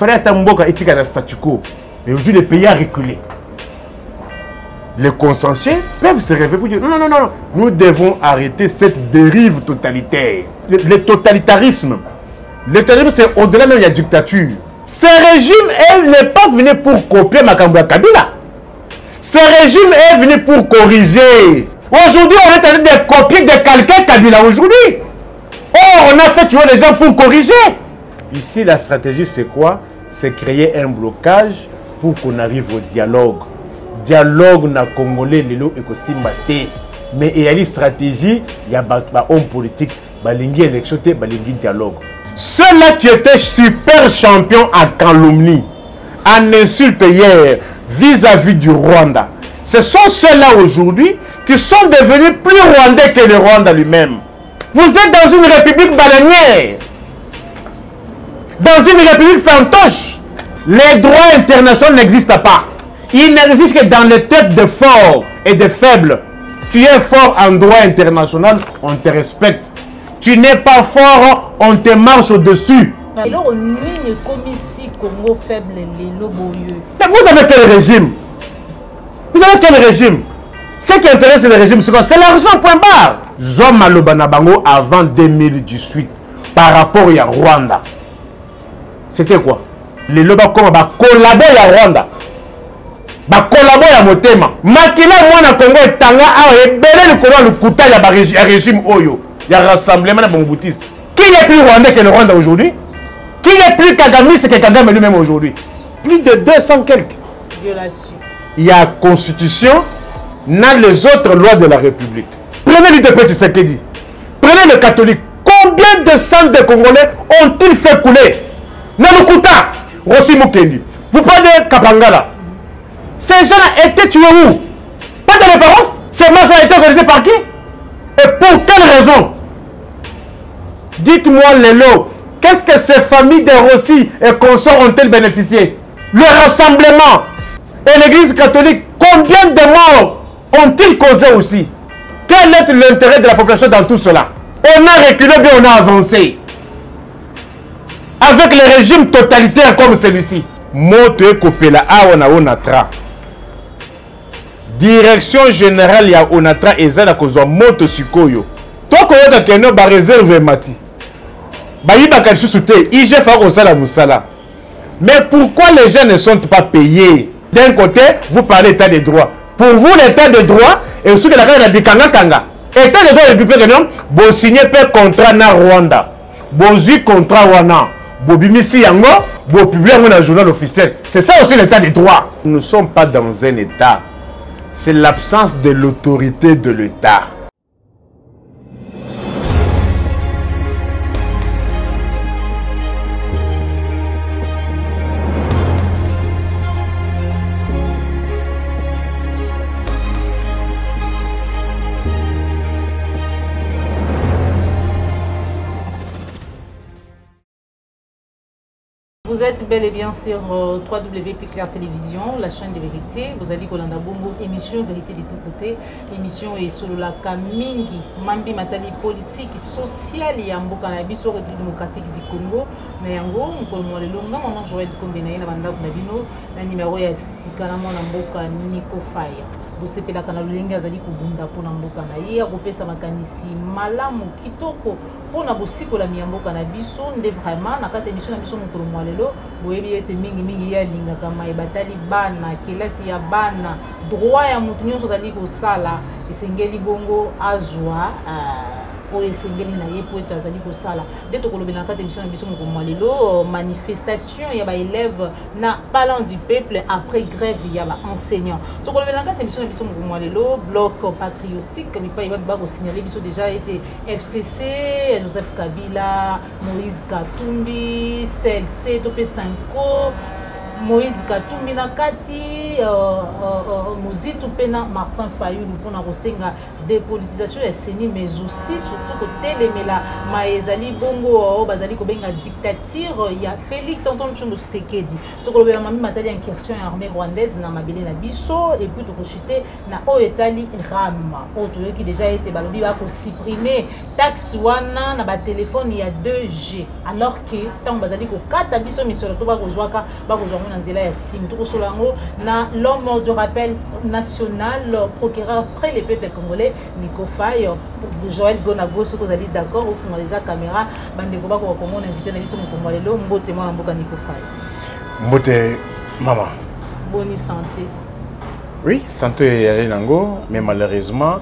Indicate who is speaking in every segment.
Speaker 1: Fallait Tamboka éthique à la statu quo. Mais aujourd'hui, le pays a reculé. Les consensus peuvent se réveiller pour dire non, non, non, non, nous devons arrêter cette dérive totalitaire. Le totalitarisme. Le totalitarisme, c'est au-delà même de la dictature. Ce régime, elle n'est pas venu pour copier Makambouya Kabila. Ce régime est venu pour corriger. Aujourd'hui, on est en train de copier, de calquer Kabila aujourd'hui. Or, on a fait tuer les gens pour corriger. Ici, la stratégie, c'est quoi? C'est créer un blocage pour qu'on arrive au dialogue. Dialogue na Congolais, lelo ekosimate. Mais il y a une stratégie, il y a un homme politique, balingi élection, balingi dialogue. Ceux-là qui étaient super champions en calomnie, en insulte hier, vis-à-vis du Rwanda, ce sont ceux-là aujourd'hui qui sont devenus plus rwandais que le Rwanda lui-même. Vous êtes dans une république bananière, dans une république fantoche. Les droits internationaux n'existent pas. Ils n'existent que dans les têtes de forts et de faibles. Tu es fort en droit international, on te respecte. Tu n'es pas fort, on te marche au-dessus. Mais vous avez quel régime? Vous avez quel régime? Ce qui intéresse le régime, c'est quoi? C'est l'argent, point barre. Zoma Lobanabango avant 2018, par rapport à Rwanda. C'était quoi? Les Lobakoma va collaborer à Rwanda. Va collaborer à Motema. Makila Mwana Congo et Tanga a ébélé le Congo le Kouta, il y a régime Oyo. Il y a rassemblement de Bongoutistes. Qui est plus rwandais que le Rwanda aujourd'hui? Qui est plus kagamiste que Kagame lui-même aujourd'hui? Plus de 200 quelques. Violation. Il y a constitution, dans les autres lois de la République. Prenez l'UDP Tshisekedi. Prenez le catholique. Combien de centres de Congolais ont-ils fait couler? Nanukuta, Rossi Mukendi. Vous parlez de Kapangala. Ces gens-là étaient tués où? Pas de référence. Ces massacres ont été organisés par qui? Et pour quelle raison? Dites-moi, Lélo, qu'est-ce que ces familles de Rossi et consorts ont-elles bénéficié? Le rassemblement et l'église catholique, combien de morts ont-ils causé aussi? Quel est l'intérêt de la population dans tout cela? On a reculé, bien on a avancé. Avec les régimes totalitaires comme celui-ci. Moto Kopela a onatra. Direction générale ya onatra ezala kozwa moto sikoyo. To koyoka keno ba réserve mati. Ba yiba ka susu te, IGF a osala musala. Mais pourquoi les gens ne sont pas payés? D'un côté, vous parlez d'état de droit. Pour vous, l'état de droit, et aussi que la carte de Bikanga Kanga. État de droit et public, vous signez pas contrat na Rwanda. Vous signez contrat Wana. Vous bimisi yango, vous publiez dans le journal officiel. C'est ça aussi l'état de droit. Nous ne sommes pas dans un état. C'est l'absence de l'autorité de l'État.
Speaker 2: Vous êtes bel et bien sur www.Claire Télévision, la chaîne de vérité. Vous allez Kolanda Bongo, émission Vérité de tous côtés. Émission est sur la Kamingi, Mambi Matali politique, sociale et Amboka na biso République démocratique du Congo. Mais yango, on peut le long, non, je vais être combien na banda kunabino, na numéro ya sikana mona mboka Nico Fire. Vous savez la canal linga zali kubunda pona mboka na ye, kopesa makanisi malamu kitoko pona bosiko la miyamboka na biso, nde vraiment na kati émission na biso mokolo mwalelo. Boyebi ete mingi ya linga kama ebatali bana kelasi ya bana droit ya mutu nyonso zali kosala esengeli bongo azwa o esengeli na ye po ete azali kosala nde tokolobi na kati émission na biso mokolo mwalelo manifestation ya ba élèves na parlant du peuple après grève ya ba enseignants tokolobi na kati émission na biso mokolo mwalelo bloc patriotique mipa yeba ba ko signaler biso déjà ete FCC Joseph Kabila Moïse Katumbi CLC Topé Sanko Moïse Katumbi na kati Muzitu pena Martin Fayulu pour na kosenga dépolitisation ya CENI mais aussi surtout ko telemela maezali bongo bazali ko benga dictature ya Félix Antoine Tshombo Tshisekedi to ko bela mami matali incursion ya armée rwandaise na mabele na biso et puis to ko chiter na Oyetali RAM auto qui déjà été balobi ba ko supprimer taxe wana na ba téléphone ya 2G alors que tant bazali ko kata biso misolo to ba ko zwaka ba ko zwanga na nzela ya sim to ko solango na l'homme du rappel national procureur près les peuples congolais Nico Faye Joël Gonago ce que vous allez d'accord au fond déjà caméra bande ko ba ko ko mon invité na biso mo congolais lo mbote mo na mboka Nico Faye
Speaker 1: mbote maman
Speaker 2: bonne santé.
Speaker 1: Oui, santé est nango mais malheureusement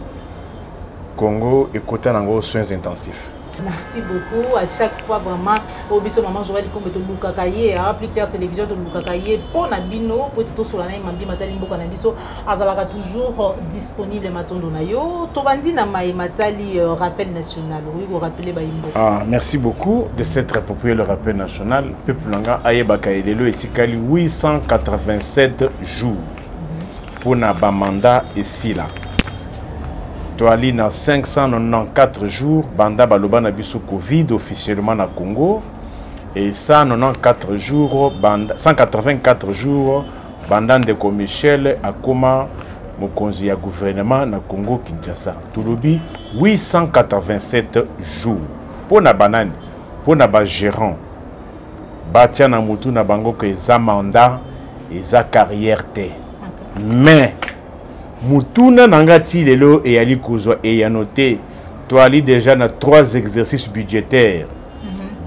Speaker 1: Congo est côté nango soins intensifs.
Speaker 2: Merci beaucoup. À chaque fois, vraiment, au biso maman Joël comme de Lukakaye, à appliquer la télévision de Lukakaye, pour Nabino, pour tout sur la naïe, Mambi Matali Mboka Nabiso, Azalaka toujours disponible Matondo Nayo. Tobandi na Maï Matali rappel national. Oui, vous rappelez Baïmbo.
Speaker 1: Ah, merci beaucoup de s'être approprié le rappel national. Peuple Langa Ayebaka Elelo etikali 887 jours pour Naba mandat ici là. Toali na 594 jours, Banda Baloba na biso Covid officiellement na Congo. Et 194 jours, 184 jours, Banda Ndeko Michel Akoma Mokonzi ya gouvernement na Congo Kinshasa. Toulobi 887 jours. Pour na banane, pour na ba gérant. Batia na mutu na bango que eza mandat, eza carrière te. Mais Mutuna Nangati Lelo et Ali Kouzwa et a noté, toi Ali déjà dans 3 exercices budgétaires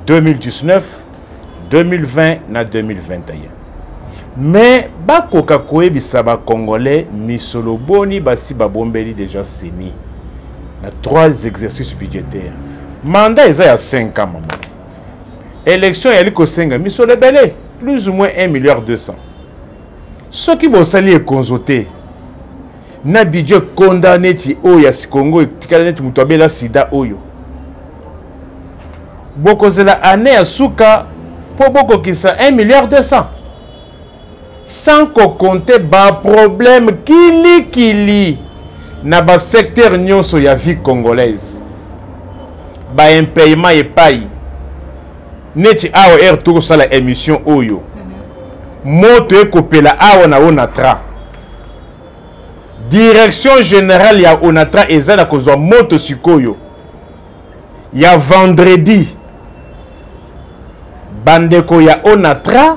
Speaker 1: 2019, 2020 na 2021. Mais bako kakoe bisaba congolais misolo boni basi babombeli déjà CENI na 3 exercices budgétaires. Mandat eza ya 5 ans maman. Élection ya liko senga misolo belé plus ou moins 1,2 milliard. Ce qui bon sali est consulté. Na budget condamné ti oya si Congo tikala ti mutobela sida oyo. Boko zela année ya suka po boko kisa 1,2 milliard. Sans compter ba problème kili na ba secteur nyonso ya vie congolaise. Ba impayement et paye. Neti awa to sala émission oyo. Moto ekopela awa na onatra. Direction générale ya onatra ezala kozwa moto sikoyo. Ya vendredi. Bandeko ya onatra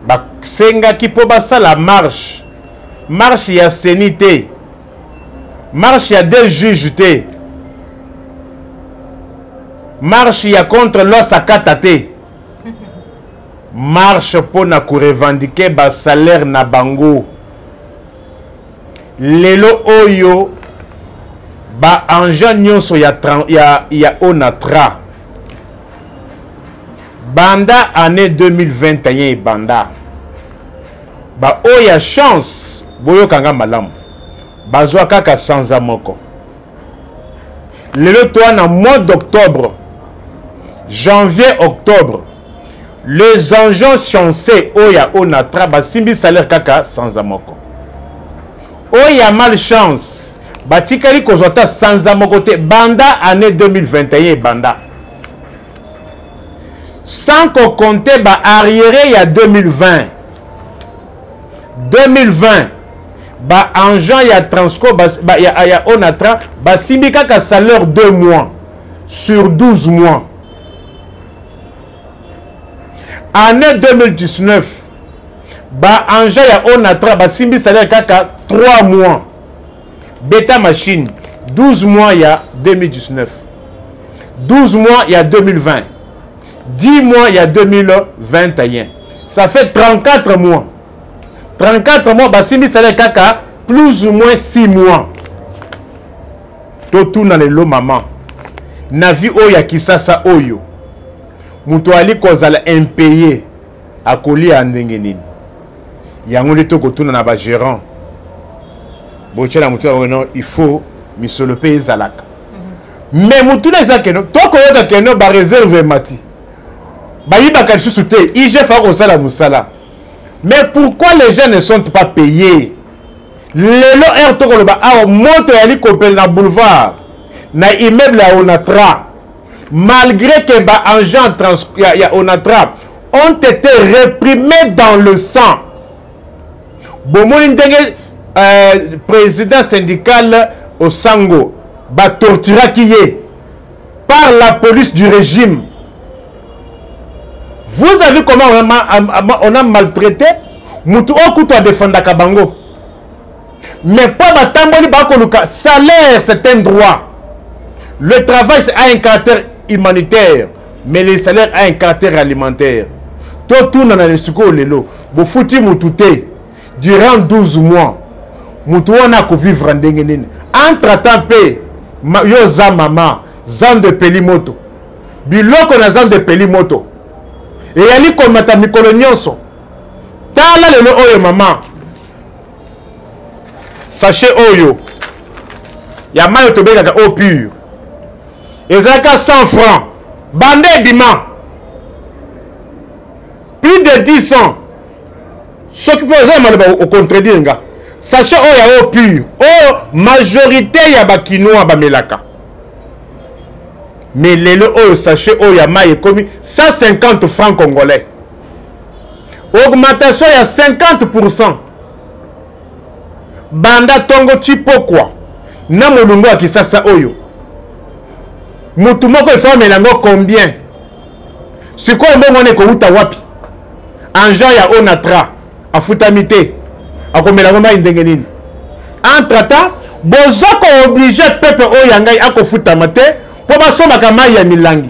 Speaker 1: ba senga ki po basala marche. Marche ya CENI te. Marche ya des juges te. Marche ya contre l'osakata te. Marche pour na ko revendiquer ba salaire na bango. Lelo oyo ba anja nyonso ya onatra. Banda année 2021 banda. Ba oya chance boyo kanga malamu. Bazwa kaka sanza moko. Lelo toi na mois d'octobre, janvier octobre. Les agents chancés oya onatra basimbi salaire kaka sans amoko. Oya malchance batikali kozota sans amoko te banda année 2021 banda. Sans compter ba arriéré ya 2020. 2020 ba agent ya Transco ya onatra basimbi kaka salaire 2 mois sur 12 mois. Année 2019, ba anja ya onatra ba simbi salaire kaka 3 mois. Beta machine 12 mois ya 2019. 12 mois ya 2020. 10 mois ya 2021. Ça fait 34 mois. 34 mois ba simbi salaire kaka plus ou moins 6 mois. Tout na lelo maman. Na vi oya kisasa oyo. Mutu ali kozala impayé akoli andenge nini yango le toko tuna na ba gérant bochela mutu no il faut misolo pe ezalaka mais mutu na ezakeno toko yoka keno ba réserve mati ba yiba ka lisusu te ije fa ko sala musala Mais pourquoi les gens ne sont pas payés? Lelo erto ko ba awa moto yali kopel na boulevard na immeuble ya Onatra, malgré que ba agent ya Onatra ont été réprimés dans le sang. Bomoni ndenge président syndical au Sango ba tortura qui est par la police du régime. Vous avez vu comment on a maltraité Moutou Okuto a défendu Kabango. Mais pas batamboli bakoluka salaire, c'est un droit. Le travail a un caractère humanitaire, mais le salaire a un caractère alimentaire. Tout dans le suko lelo, bo fouti moutouté durant 12 mois. Moutou on a ko vivre en dengenine. Entre-temps pe yo za mama, zan de pelimoto. Biloko na zan de pelimoto. Et yali komata mikolo nyonso. Tala lelo oyo mama. Sachez oyo. Ya mayo tobeka eau pure. Ezaka 100 francs. Bande bima. Plus de 10 ans. Ce qui peut être au contredire nga. Sachez oyo ya eau pure. Oh, majorité ya bakinois bamelaka. Mais lelo oyo sachet oyo ya maye komi 150 francs congolais. Augmentation ya 50%. Banda tongo chipokwa. Na molungu ya kisasa oyo. Mutu moko efa melango combien? Siko mbongo ne ko uta wapi? Anja ya Onatra afutamite. Akomelango ma ndenge nini? Entre-temps, bozoko obligé peuple oyo ngai akofutama te. Pour basoma ka mai ya milangi.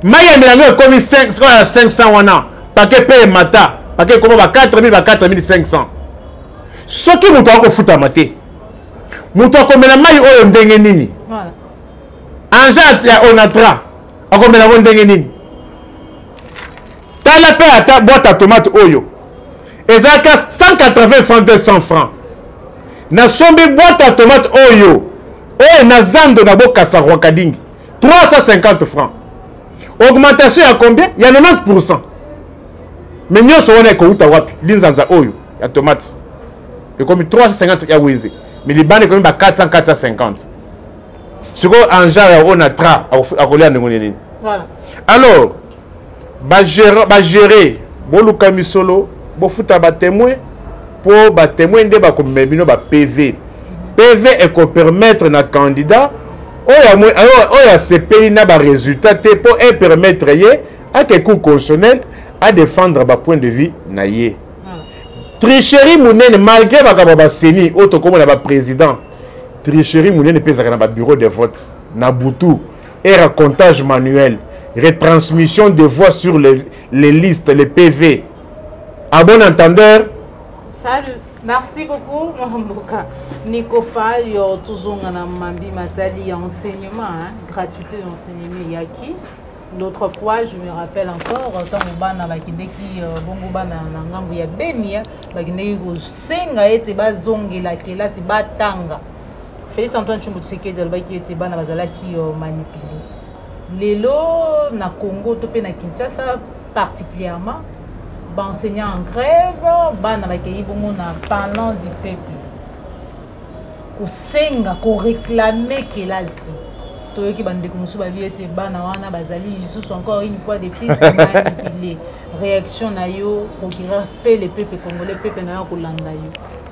Speaker 1: Mai ya milangi ekomi 500 wana. Paquet paye mata. Paquet komo ba 4000 ba 4500. Soki mutu akofuta mate. Mutu akomela mai oyo ndenge nini? Voilà. Anja ya Onatra akomela mo ndenge nini? Tala pe ata boîte à tomate oyo. Ezaka 180 francs 200 francs. Na sombi boîte à tomate oyo. Et Nazando Nabo Kassarwa Kading 350 francs. Augmentation à combien? Il y a 90%. Mais nous sommes en Kouta Wapi, Linzanza Oyo, il y a tomates. Et comme 350 ya Wizi. Mais les bandes comme 400 450. Ce qu'on en genre on a tra à coller en Ngonini. Voilà. Alors, ba gérer bolu kamisolo, bo futa ba témoin pour ba témoin de ba comme bino ba PV. PV est qu'on permettre na candidat oya ce pays n'a pas résultat pour permettre à quelqu'un constitutionnel à défendre ba point de vue na yé. Tricherie mounene malgré ba seni auto comme na ba président. Tricherie mounene pesa na ba bureau de vote na butu et comptage manuel, retransmission de voix sur les listes, les PV. À bon entendeur.
Speaker 2: Salut. Merci beaucoup, Mwamboka. Nico Fayo, toujours en Mambi Matali, enseignement, hein, gratuité d'enseignement Yaki. L'autre fois, je me rappelle encore, quand on a bakindeki bongoba na ngambu ya Beni, bakindeki ko senga ete bazongi la kela si batanga. Félix Antoine Chumbutseke zalbaki ete bana bazalaki manipulé. Lelo na Congo to pe na Kinshasa particulièrement. Enseignants en grève, parlant du peuple. Pour senga, pour réclamer que la zi. Tout qui bande comme ça, encore une fois des pistes manipulées. Réaction na yo pour qui rappelle les peuples congolais, peuple na yo kolanda yo.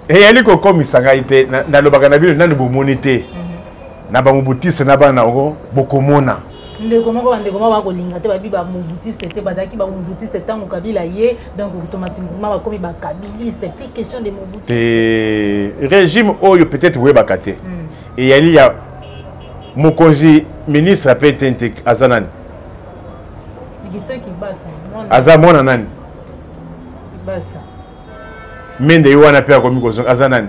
Speaker 1: Et yali ko comme sanga ite na lobaka na bino na bo monité. Na ba mubutisi na ba na ngo bokomona.
Speaker 2: Ndeko ba kolinga te ba bi ba mubutiste te bazaki ba mubutiste tango kabila ye donc automatiquement ba komi ba kabiliste plus question de mubutiste. Et
Speaker 1: régime oyo peut-être we bakate. Et yali ya mokonzi ministre apetente azanan.
Speaker 2: Augustin Kibasa.
Speaker 1: Azamona nani?
Speaker 2: Kibasa.
Speaker 1: Mende yo wana pe akomi ko azanan.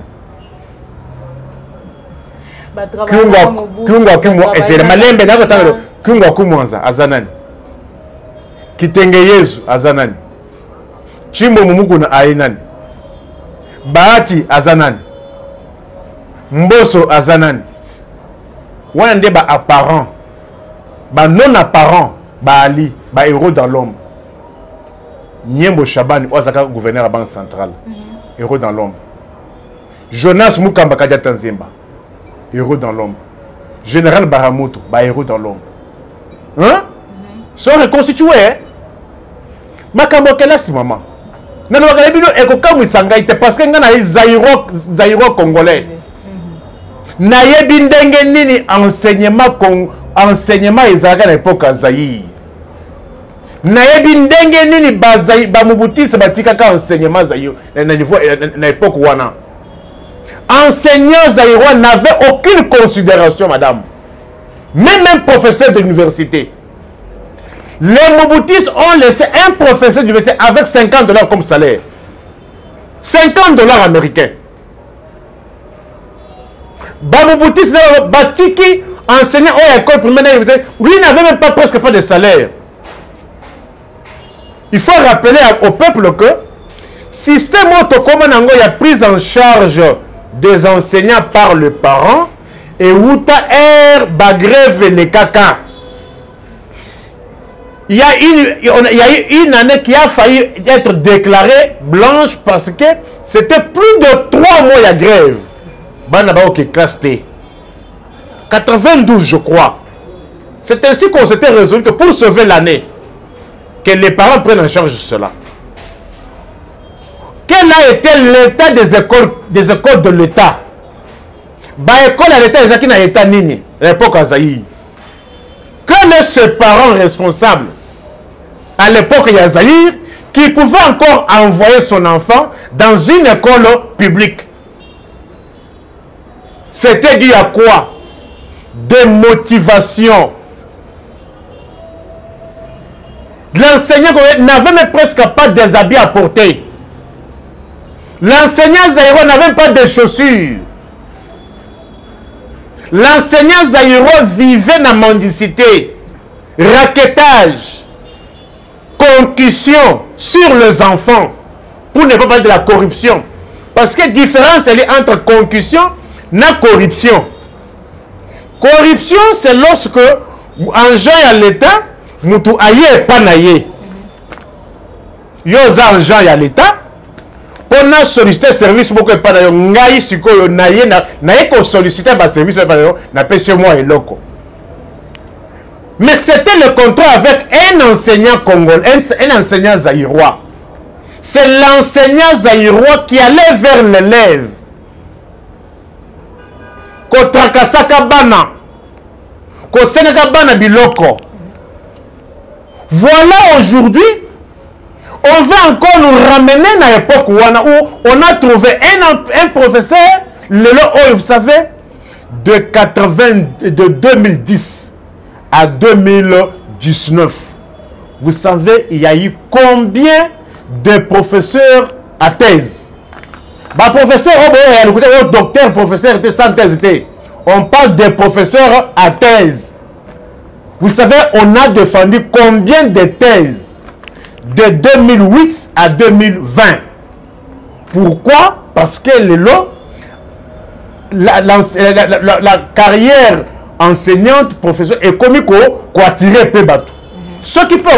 Speaker 1: Kungwa ezele malembe na kotangalo kungwa kumwanza azanani kitenge Yesu azanani chimbo mumuku na ainani bahati azanani mboso azanani wana nde ba apparent ba non apparent ba ali ba héros dans l'homme Niembo Chabani, Oazaka, gouverneur à la Banque centrale. Héros dans l'ombre. Jonas Mukamba Kadia Tanzimba. Héros dans l'ombre. Général Baramuto, héros dans l'ombre. Hein? Sont reconstitués. Hein? Makambo Kelasi, maman. Nano Galebino, Ekokamu Sangaïte, parce que Ngana Zaïro Congolais. Naye Bindenge Nini, enseignement Ezaka à l'époque à Zaïre. Nayebi ndenge nini bamubutisa batikaka enseignement zaïro na niveau na époque wana. Enseignants zaïrois n'avaient aucune considération, madame. Même professeur de l'université. Les Mobutistes ont laissé un professeur d'université avec 50 $ comme salaire. 50 $ américains. Bamubutiste batiki enseignant à l'école primaire, lui n'avait même pas presque pas de salaire. Il faut rappeler au peuple que système Otokomanango y a prise en charge des enseignants par les parents et Outa R Bagreve les caca. Il y a eu une année qui a failli être déclarée blanche parce que c'était plus de 3 mois de grève. Banabao qui casté. 92 je crois. C'est ainsi qu'on s'était résolu que pour sauver l'année, que les parents prennent en charge cela. Quel a été l'état des écoles de l'État? École à l'État, qui n'a été nini, à l'époque à Zaïre. Quel est ce parent responsable à l'époque à Zaïre qui pouvait encore envoyer son enfant dans une école publique? C'était dû à quoi? Des motivations. L'enseignant n'avait même presque pas des habits à porter. L'enseignant zaïrois n'avait pas de chaussures. L'enseignant zaïrois vivait dans la mendicité, raquettage, concussion sur les enfants, pour ne pas parler de la corruption. Parce que la différence elle est entre concussion et corruption. Corruption, c'est lorsque, en gens à l'État, Moutou aye pas naye. Yo za gens à l'État. On a sollicité service beaucoup pas nayo. Ngai siko yo naye naye ko solliciter ba service pas nayo na pêche moi et loco. Mais c'était le contrat avec un enseignant congolais, un enseignant zaïrois. C'est l'enseignant zaïrois qui allait vers l'élève. Ko trakasaka bana. Ko senaka bana biloko. Voilà aujourd'hui, on va encore nous ramener à l'époque où on a trouvé un professeur, vous savez, de 2010 à 2019. Vous savez, il y a eu combien de professeurs à thèse? Professeur, docteur, professeur était sans thèse. On parle de professeurs à thèse. Vous savez, on a défendu combien de thèses de 2008 à 2020. Pourquoi? Parce que la carrière enseignante, professeur, est comme quoi tirer peu bateau. Ce qui peut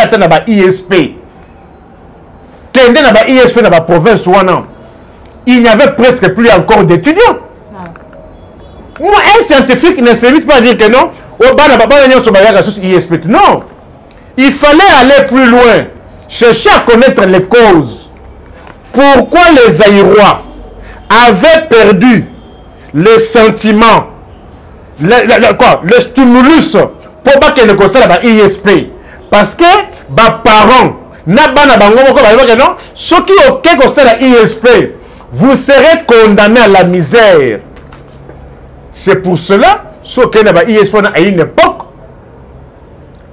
Speaker 1: atteindre la ISP, ISP dans la province, il n'y avait presque plus encore d'étudiants. Moi, un scientifique ne s'invite pas à dire que non. Non, il fallait aller plus loin, chercher à connaître les causes. Pourquoi les Zaïrois avaient perdu le sentiment, le stimulus pour pas que le conseil à ISP? Parce que les parents, ceux qui ont conseil à ISP, vous serez condamnés à la misère. C'est pour cela. Ce qui est à une époque,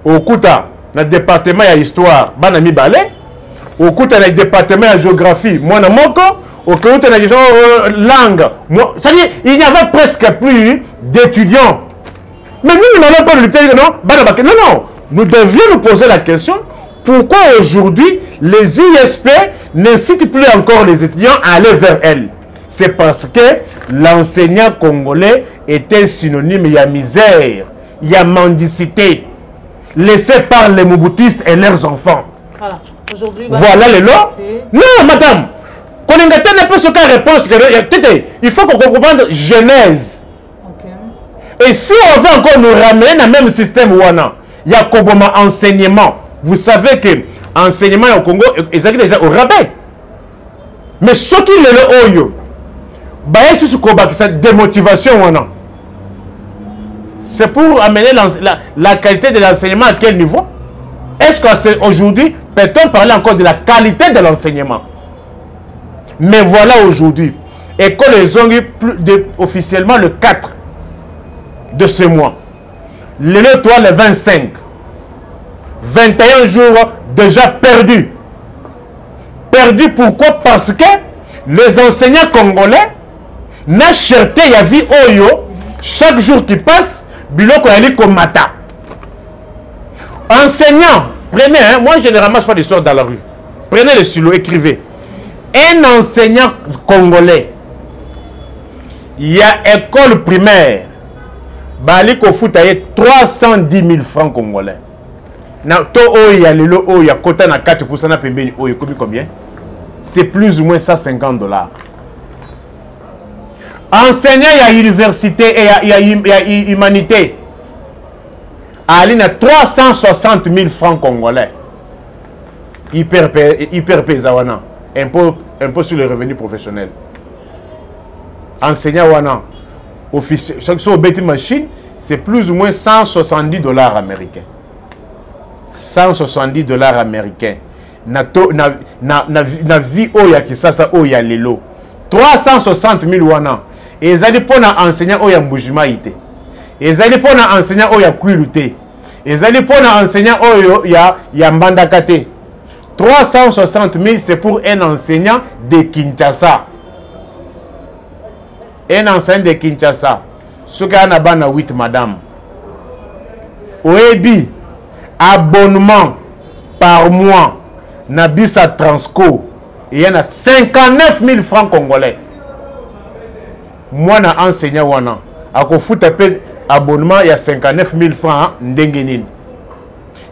Speaker 1: au Kouta, dans le département de l'histoire, Banami Balé, au Kouta, dans le département de géographie, moi, au Kouta, dans la langue, c'est-à-dire, il n'y avait presque plus d'étudiants. Mais nous n'avons pas de lutter, non, nous devions nous poser la question, pourquoi aujourd'hui les ISP n'incitent plus encore les étudiants à aller vers elles? C'est parce que l'enseignant congolais était synonyme, il y a misère, il y a mendicité, laissée par les Mobutistes et leurs enfants.
Speaker 2: Voilà. Aujourd'hui,
Speaker 1: voilà les lois. Non, madame. Koningata n'a pas ce cas de réponse. Il faut qu'on comprenne Genèse. Okay. Et si on veut encore nous ramener dans le même système, il y a comme enseignement. Vous savez que l'enseignement au Congo est déjà au rabais. Mais ce qui est le oyo, c'est démotivation. C'est pour amener la qualité de l'enseignement à quel niveau? Est-ce qu'aujourd'hui, peut-on parler encore de la qualité de l'enseignement? Mais voilà aujourd'hui, école les ont eu officiellement le 4 de ce mois. Le 3, le 25. 21 jours déjà perdus. Perdus pourquoi? Parce que les enseignants congolais n'ont cherté la vie oyo. Chaque jour qui passe, biloko yali komata. Enseignants, prenez, moi généralement je fais des sortes dans la rue. Prenez le stylo, écrivez. Un enseignant congolais, il y a école primaire, bali ko foutaye 310 000 francs congolais. Na to il y a le il y a quota na 4% na pembeni oyo combien? C'est plus ou moins $150. Enseignant il y a université et il y a humanité. Ali na 360 000 francs congolais. Hyper pesawana. Impôt sur les revenus professionnels. Enseignant wana. Officiel. Chaque fois au bêtis machine, c'est plus ou moins $170 américains. $170 américains. Na vie oya kisasa oya lelo. 360 000 wana. Et ils allaient pour enseignant oya mbujima ite. Ils allaient pour enseignant oya kwiluté. Ils allaient pour enseignant oyo ya mbandakate. 360 000 c'est pour un enseignant de Kinshasa. Un enseignant de Kinshasa. Ce qu'il y a na 8 madame. Oebi abonnement par mois Nabisa Transco. Il y en a 59 000 francs congolais. Moi, na enseignant wana. Ako fout abonnement, il y a 59 000 francs ndengenin.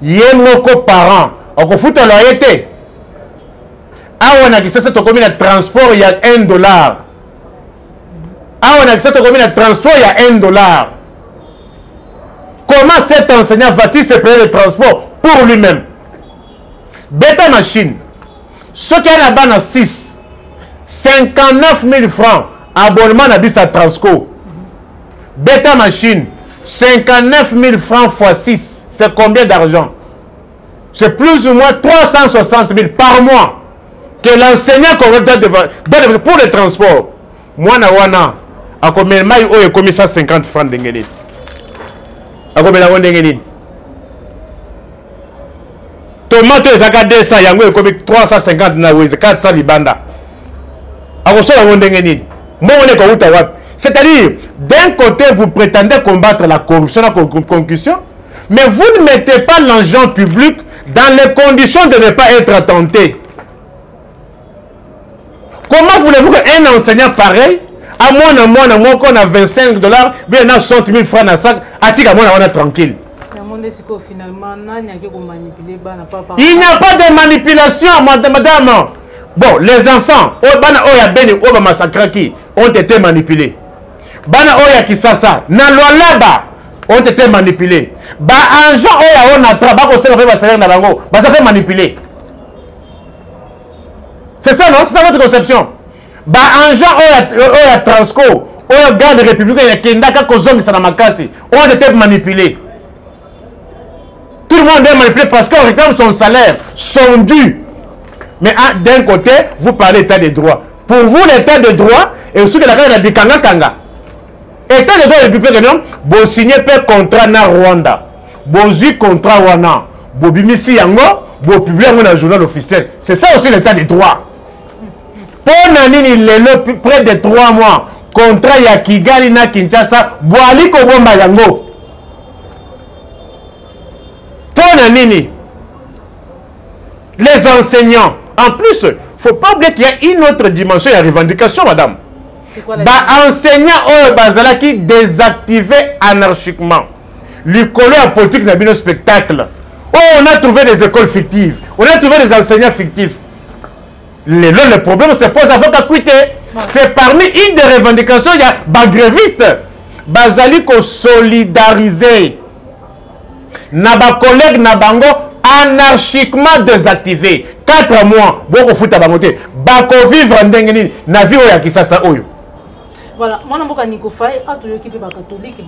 Speaker 1: Yemoko par an. Ako fout à loyauté. Awana qui ça commis le transport, il y a $1. Awana qui ça commis le transport, il y a $1. Comment cet enseignant va-t-il se payer le transport pour lui-même? Beta machine. Ce qui est là-bas dans 6, 59 000 francs abonnement à Bisa Transco. Beta machine, 59 000 francs x 6, c'est combien d'argent? C'est plus ou moins 360 000 par mois que l'enseignant donne pour le transport. Moi, wana, à combien de commis 150 francs d'engagement? À combien d'engagement? Tomate ezaka 200 yango ekomi 350 na weze 400 libanda. Akosola wondenge nini? Mbongo ko uta wapi? C'est-à-dire, d'un côté vous prétendez combattre la corruption, la concussion, mais vous ne mettez pas l'argent public dans les conditions de ne pas être tenté. Comment voulez-vous qu'un enseignant pareil, à moins qu'on a $25, bien on a 60 000 francs dans le sac, à moi on est tranquille. Il n'y a pas de manipulation, madame. Bon, les enfants, ont été manipulés. Bana oya kisasa, na lwalaba ont été manipulés. Ba argent oya on a travaillé au salaire salaire na bango, ba ça fait manipuler. C'est ça non, c'est ça votre conception. Ba argent oya Transco, oya garde républicain ya kendaka kozongi sana makasi, ont été manipulés. Tout le monde est manipulé parce qu'on réclame son salaire, son dû. Mais d'un côté, vous parlez d'état de droit. Pour vous, l'état de droit, et aussi que la carte de Kanga Kanga. État de droit républicain, vous signez un contrat na Rwanda. Vous signez contrat Wana. Vous bimisi yango, vous publiez dans le journal officiel. C'est ça aussi l'état de droit. Pour Nanini, près de 3 mois, contrat ya Kigali na Kinshasa, Boali Kobomba yango. Nini, les enseignants, en plus, il ne faut pas oublier qu'il y a une autre dimension de revendication, madame.
Speaker 2: C'est quoi la
Speaker 1: enseignants qui désactivé anarchiquement. L'école politique n'a pas de spectacle. Oh, on a trouvé des écoles fictives. On a trouvé des enseignants fictifs. Le problème se pose avant qu'à quitter. C'est parmi une des revendications, il y a des grévistes. Bazali ko solidariser. Naba collègue Nabango anarchiquement désactivé. 4 mois. Boko futa bamote. Bako vivre ndengeni. Na vie oya kisasa oyo.
Speaker 2: Voilà, moi je suis Nikofai, je suis catholique, je suis catholique,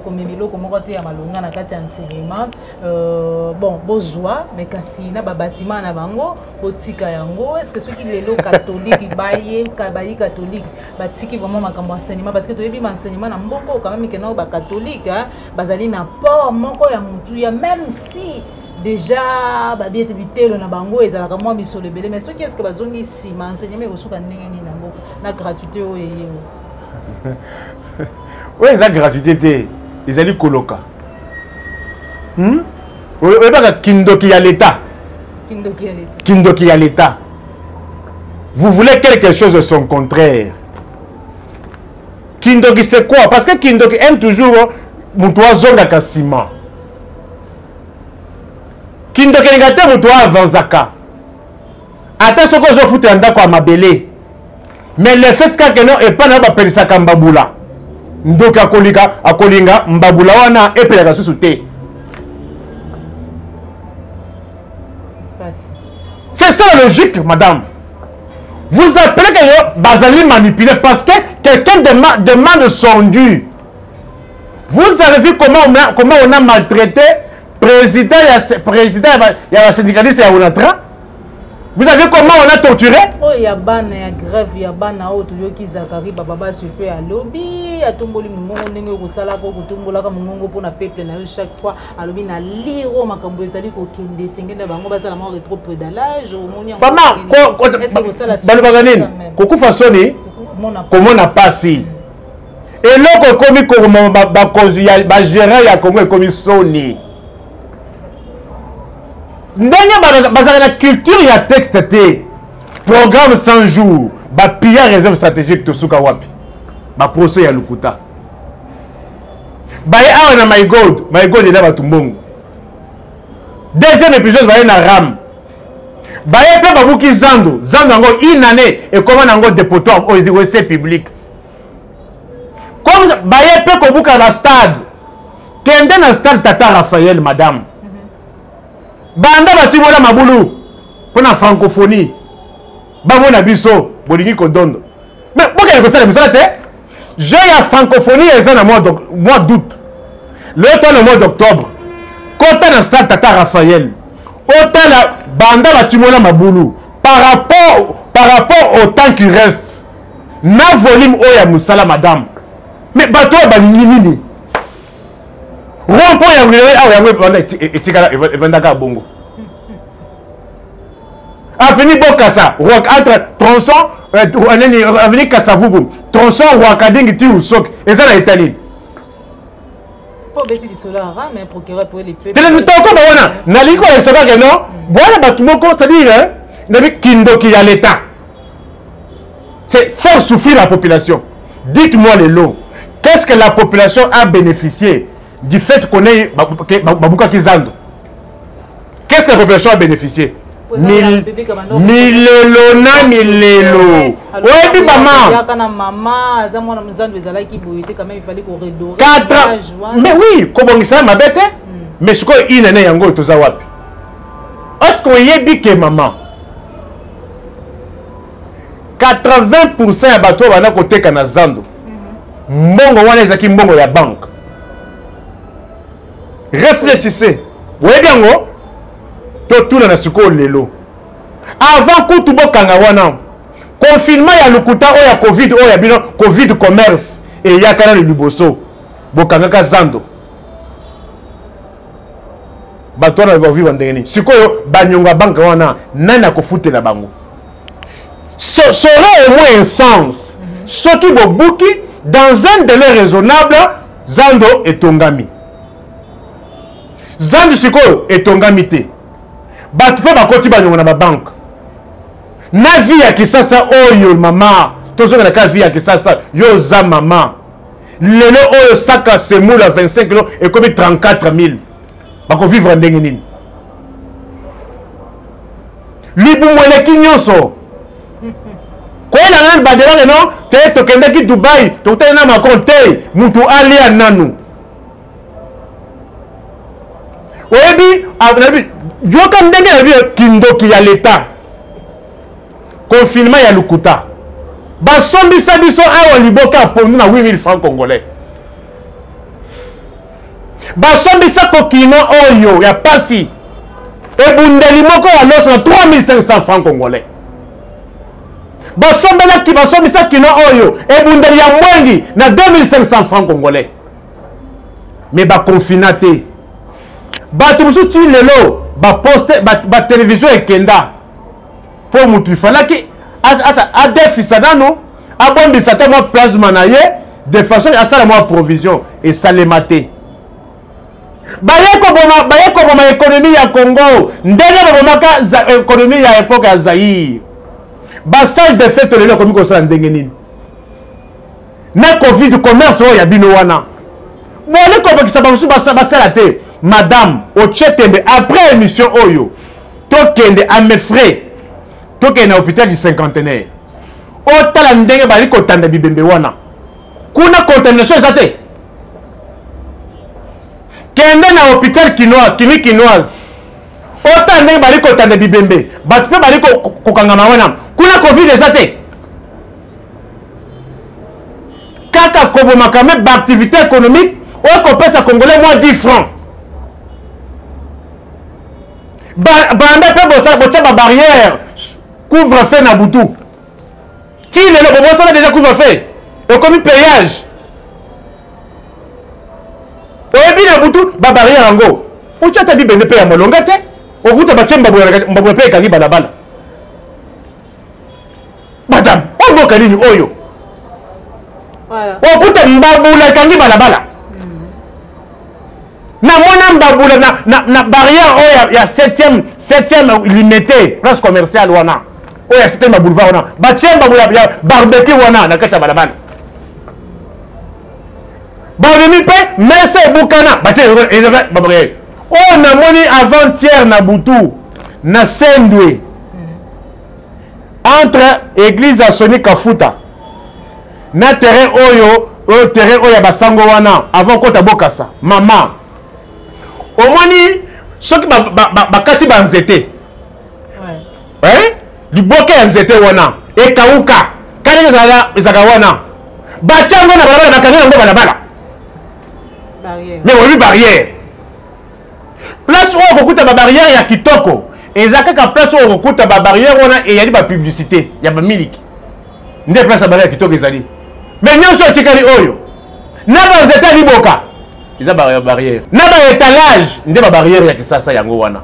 Speaker 2: comme Milo, comme côté à Malonga, na kati enseignement. Bon, besoin, mais kasi na bâtiment na bango, botika yango. Est-ce que ceux qui les catholiques, baye catholique, batiki vraiment makambo enseignement parce que tu as enseignement na mboko quand même que na ba catholique, bazali na port moko ya mutu ya même si déjà ba bien tibitelo na bango ezalaka moi misolo belé mais ceux qui est-ce que bazongi ici ma enseignement osuka ndenge ni na mboko na gratuité oyeye
Speaker 1: oui ça gratuité ils allaient coloca oui pas kindoki ya l'état kindoki ya l'état vous voulez quelque chose de son contraire kindoki c'est quoi parce que kindoki aime toujours mutoa zonga kasima Kindoki ngate mutu avanzaka. Ata soko zo fute ndako ya mabele. Mais le fait que non et pas na ba pelisa kambabula. Ndoki akolinga mbabula wana epelaka susu te. C'est ça la logique, madame. Vous appelez que bazali manipulé parce que quelqu'un demande son dû. Vous avez vu comment on a maltraité président, il y a un syndicaliste, il y a un autre. Vous avez vu comment on a torturé?
Speaker 2: Oh, il y a ban, il y a grève, il y a ban, il y a qui Zakari, Baba, super à lobby, il y a Tomboli, Mongo, Gosala, Gotombola, Mongo, pour la peuple, chaque fois, à lobby, na liro, Makambo, Sali, Kokinde, Sengenda, Bango, Basala, mort trop pédalage, au Monia.
Speaker 1: Maman, Balbaganine, Koku Fassoni, comment on a passé? Et là, comme il y a gérant, il y a comme Sony. Dans la culture, il y a texte, programme 100 jours, pilla réserve stratégique de Soukawapi, procès à Lukuta. My God est là, Tumbongo. Deuxième épisode, il y a Ram. Baye pe babuki Zando yango une année et comment nango dépotoir aux essais publics. Comme Baye pe kobuka na stade. Kende na stade Tata Raphaël, madame. Banda batimola mabulu pour la francophonie. Bamona biso bolingi kodondo. Mais pourquoi il y a ça misala te? J'ai la francophonie et ça mois d'août. Le temps le mois d'octobre. Quand na stade Tata Raphaël. Autant la banda batimola mabulu par rapport au temps qui reste. Na volume oya musala madame. Mais bato balingi nini? Rompo ya Evandaka Bongo. Avenue Bokassa, entre tronçon, avenue Kassavubu, tronçon Rwakading Ti Usok, et ça la Italie.
Speaker 2: Pour Betty du Solar, mais procureur pour les peuples.
Speaker 1: Naliko et ça que non, voilà Batumoko, c'est-à-dire, n'avait Kindoki à l'État. C'est faire souffrir la population. Dites-moi les lots. Qu'est-ce que la population a bénéficié du fait qu'on ait Babouka Kizando? Qu'est-ce que la population a bénéficié? Milelo. Oui, mais oui, comment ça m'a bête? Mais ce qu'il est yango tozawapi. Est-ce qu'on y est dit que maman? 80% ya bato bana côté kana Zando. Mbongo wana ezaki mbongo ya banque. Réfléchissez. Vous voyez bien, tout le monde lelo. Avant que tout bokanga wana, confinement ya lukuta o ya Covid, o ya bino Covid commerce et ya kana le liboso. Bokanga ka Zando. Bato na vivre ndengeni. Sikoyo banyonga banque wana nana ko futela bango. Ça aurait au moins un sens. Ce qui bobuki dans un délai raisonnable, Zando et Tongami. Zando sikoyo et Tongami te. Batu pe bakoti banyonga na ba banque. Na vie ya kisasa oyo mama. Tozo na ka vie ya kisasa yo za mama. Lelo oyo saka semoula 25 kg et comme 34 000. Bako vivre ndenge nini. libumweleki nyonso koyela nani badelaka non te tokendaki Dubai tokutani na Macron te mutu alia nanu oyebi joka ndenge na bi kindoki ya l'État confinement ya lukuta basombisa biso awa liboka pondu na 8000 francs congolais basombisa kokino oyo ya pasi ebundeli moko ya loso na 3500 francs congolais basombisa kino oyo ebundeli ya mwengi na 2500 francs congolais mais bakonfina te bato mosusu ti lelo baposte batelevizio ekenda mpo mutu ifalaki adefisa nano abombisa te mwa plasma na ye de façon asala mwa provision esalema te baye koboma économie ya Congo ndenge babomaka économie ya époque ya Zaïre basale de fait lelo komi kosala ndenge nini na covid commerce oyo ya bino wana bole kobakisa bamosusu basala te madame ochetembe après émission oyo tokende à mes frais tokende na hôpital du cinquantenaire otala ndenge bali kotanda bibembe wana kuna contamination eza te kende na hôpital clinique quinoise otala ndenge bali kotanda bibembe bato mpe bali kokangama wana kuna covid eza te kaka kobomaka me baactivité économique oyo kopesa congolais moins 10 francs banda mpe botya babarrière couvre-feu na butu ti lelo bobosala déjà couvre-feu ekomi payage oyebi na butu babarrière yango otya ta bibende mpe ya molonga te okuta batye mbabwe mpe ekangi balabala madame omboka nini oyo okuta mbabula ekangi balabala namona mbabula na barrière oyo ya 7e limité place commerciale wana oyo ya 7e boulevard wana batie mbabula ya barbecue wana na kati ya balabala babimi mpe mese ebukana batie babarrière oyo namoni avant-hier na butu na Sendwe entre église ya Soni Kafuta na terrain oyo ya basango wana avant kota bokasa mama omoni soki bakati banzete liboke ya nzete wana ekauka kanenge ezaka wana batiango na balabala bakangi yango balabala mais oyebi barrière place oyo kokuta babarrière ya kitoko eza kaka place oyo kokuta babarrière wana eyali bapublicité ya bamiliki nde place ya barrière ya kitoko ezali mais nyonso etikali oyo na banzete ya liboka eza barrière na baétalage nde babarrière ya kisasa yango wana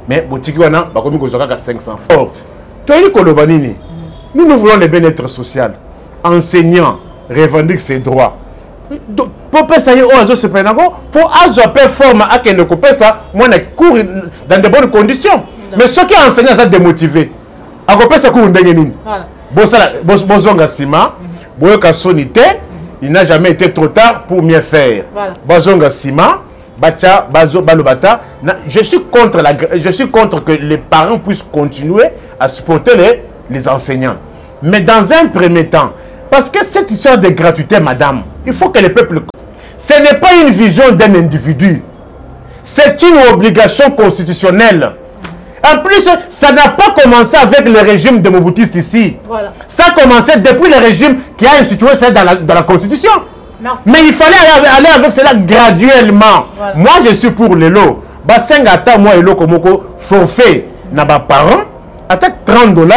Speaker 1: mais botiki wana bakomi kozwa kaka 500 francs toyeli koloba nini nous voulons le bien-être social enseignant revendique ses droits po pesa ye oyo azosepela nango po azwa mpe forme akende kopesa mwana cours dans de bonnes conditions mais soki enseignant aza démotivé akopesa cours ndenge nini bozonga nsima boyoka soni te il n'a jamais été trop tard pour mieux faire bozonga nsima bacha balobata je suis contre que les parents puissent continuer à supporter les enseignants mais dans un premier temps parce que cette histoire de gratuité madame il faut que le peuple ce n'est pas une vision d'un individu c'est une obligation constitutionnelle. En plus, ça n'a pas commencé avec le régime de Mobutistes ici. Voilà. Ça a commencé depuis le régime qui a institué ça dans la Constitution. Merci. Mais il fallait aller avec cela graduellement. Voilà. Moi, je suis pour le lot. Basengata, moi, et l'Okomoko, forfait, n'a pas parents, attaque $30,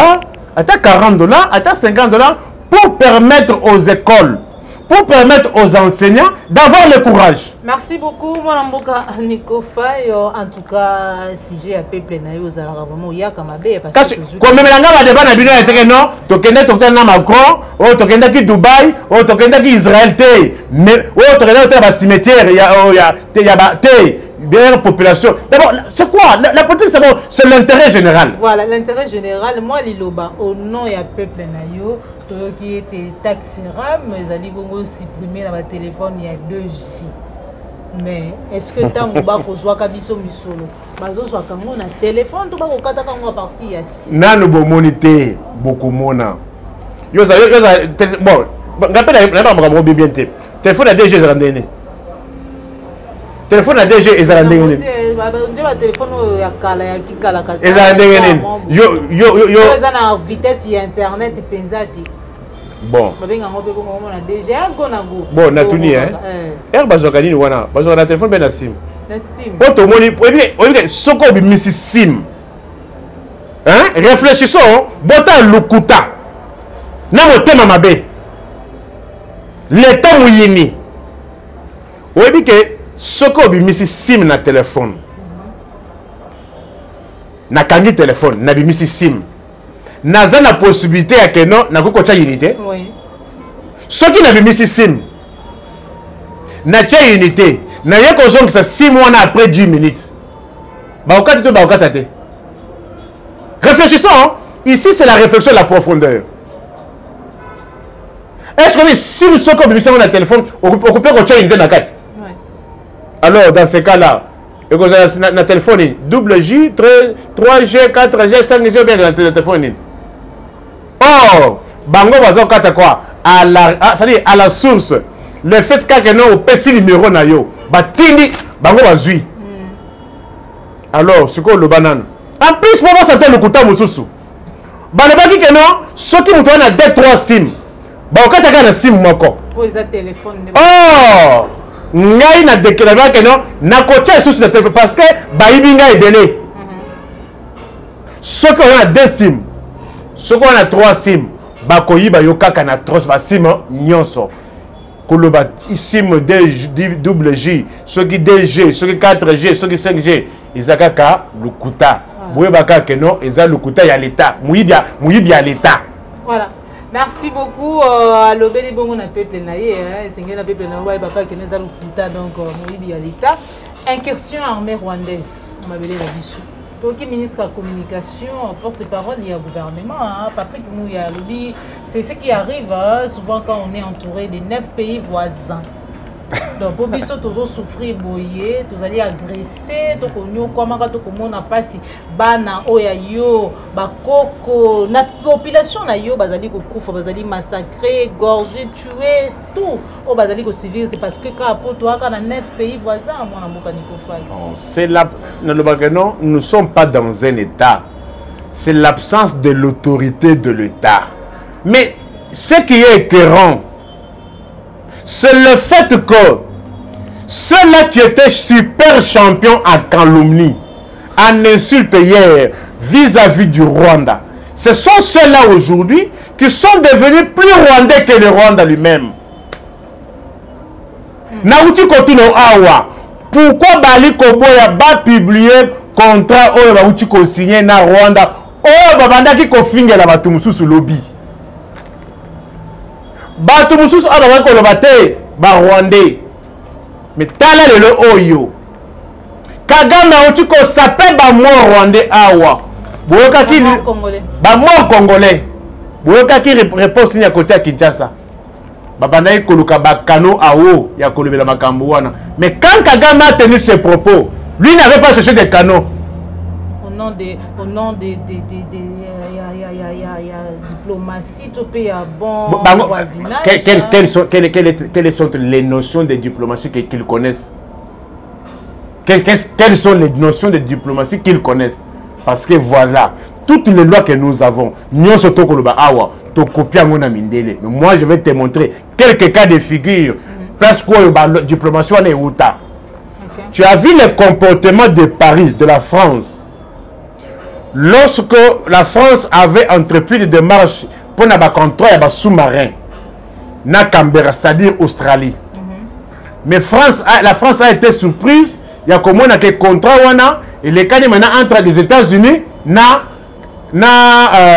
Speaker 1: attaque $40, attaque $50 pour permettre aux écoles, pour permettre aux enseignants d'avoir le courage.
Speaker 2: Merci beaucoup, Mme Mboka Nico Faye. En tout cas, si j'ai un peuple, vous allez vraiment y avoir parce que
Speaker 1: comme même la débat na bino était non, tokende tokenda Macron, o tokenda ki Dubaï, o tokenda ki Israël té, mais o tokenda te ba cimetière ya bien population. D'abord, c'est quoi la politique? C'est l'intérêt général.
Speaker 2: Voilà, l'intérêt général. Moi, Liloba, au nom et à peuple nayo, qui était taxé RAM, ils allaient supprimé dans ma téléphone il y a 2J. Mais est-ce que tant que soit kabiso misolo bazo soit kango na téléphone to ba ko kata kango à partir ya si
Speaker 1: nanu bo monité beaucoup mona yo ça bon rappelle na ba mo bien té téléphone à DG ezalandene téléphone à DG ezalandene
Speaker 2: ba téléphone ya kala ya kikala kasi
Speaker 1: ezalandene yo
Speaker 2: eza na vitesse ya internet penzati.
Speaker 1: Bon. Bon, na tuni hein. Bazoka nini wana? Bazoka na téléphone ben na sim.
Speaker 2: Na sim.
Speaker 1: Poto moni, obi soko bi misi sim. Hein? Réfléchissons, bota lukuta. Na motema mabe. L'état muyini. Obi ke soko bi misi sim na téléphone. Na kangi téléphone, na bi misi sim. Naza na possibilité ya que non na ko cha unité.
Speaker 2: Oui.
Speaker 1: Ce qui n'a pas mis sim. Na cha unité. Na yeko zongi sa 6 mois après 10 minutes. Ba okati to ba okata te. Réfléchissons. Hein? Ici c'est la réflexion de la profondeur. Est-ce que si nous sommes comme nous téléphone, on peut ko cha unité na kati? Oui. Alors dans ce cas-là, na téléphone double J 3G 4G 5G bien dans téléphone. Oh, bango bazo kata quoi à la source le fait que non au petit numéro na yo batindi bango bazui. Alors ce que le banane en plus pour moi ça te le kuta mususu bana baki que non ce qui muto na 2-3 sim ba okata ka na sim moko
Speaker 2: pour les téléphone.
Speaker 1: Oh ngai na déclarer que non na kocha sous le téléphone parce que bayibi ngai belé ce qu'on a 2 sim. Ce qu'on a 3 sim, bakoyiba yokaka na 3 ba sim nyonso. Koloba sim double J, ce qui 2G, ce qui 4G, ce qui 5G, izakaka lukuta. Boye baka que non, eza lukuta ya l'état. Muyibi ya l'état.
Speaker 2: Voilà. Merci beaucoup à l'obéli bongo na peuple naie hein, sengé na peuple na boye baka que eza lukuta donc muyibi ya l'état. Incursion armée rwandaise, on m'a belé la bisu. Donc, le ministre de la Communication, porte-parole du gouvernement, hein, Patrick Mouya, c'est ce qui arrive hein, souvent quand on est entouré de 9 pays voisins. Donc, pour biso toujours souffrir boyer, tous aller agresser, donc on comment on n'a pas si bana oya yo, bakoko, la population na yo bazali ko kufa, bazali massacrer, gorger, tuer, tout. Au bazali ko civil, c'est parce que quand toi quand 9 pays voisins, moi na mboka niko fai.
Speaker 1: C'est la non, nous ne sommes pas dans un état. C'est l'absence de l'autorité de l'État. Mais ce qui est écœurant, c'est le fait que ceux-là qui étaient super champions en calomnie, en insulte hier, vis-à-vis du Rwanda, ce sont ceux-là aujourd'hui qui sont devenus plus rwandais que le Rwanda lui-même. Naouti Kotino Awa, pourquoi Bali Koboya va publier contrat ou Naouti Ko signé na Rwanda ou Babanda qui ko finge la Batumusu lobby? Batumusu a ko lobate ba Rwandais. Mais tala le oyo. Kagame Naouti Ko sapé ba mo Rwandais awa. Boyoka ki ba mo Congolais. Boyoka ki réponse ni à côté à Kinshasa. Babanda koluka bakano awo ya kolobela makambo wana. Mais quand Kagame a tenu ses propos, lui n'avait pas cherché des canaux.
Speaker 2: Au nom des diplomatie, tu peux bon voisinage.
Speaker 1: Quelles sont les notions de diplomatie qu'ils connaissent? Quelles sont les notions de diplomatie qu'ils connaissent? Parce que voilà, toutes les lois que nous avons, nous sommes mais moi je vais te montrer quelques cas de figure parce que la diplomatie est où ta. Tu as vu le comportement de Paris, de la France, lorsque la France avait entrepris des démarches pour le contrôle des sous-marins na Canberra, c'est-à-dire Australie. Mais la France a été surprise. Il y a comme un contrat et les cas maintenant entre les États-Unis na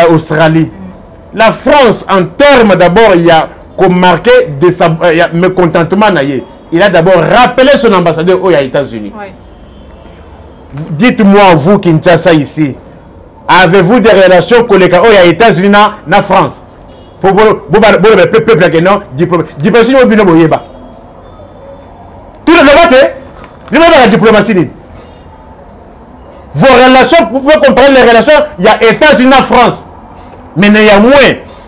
Speaker 1: Australie. La France, en termes d'abord, il y a comme marqué de mécontentement. Il a d'abord rappelé son ambassadeur aux États-Unis. Oui. Dites-moi, vous, Kinshasa, ici, avez-vous des relations collègues aux États-Unis na France? Pour le peuple, non, diplomatie, tout le monde, La diplomatie. Vos relations, vous pouvez comparer les relations, il y a États-Unis et France. Mais néanmoins,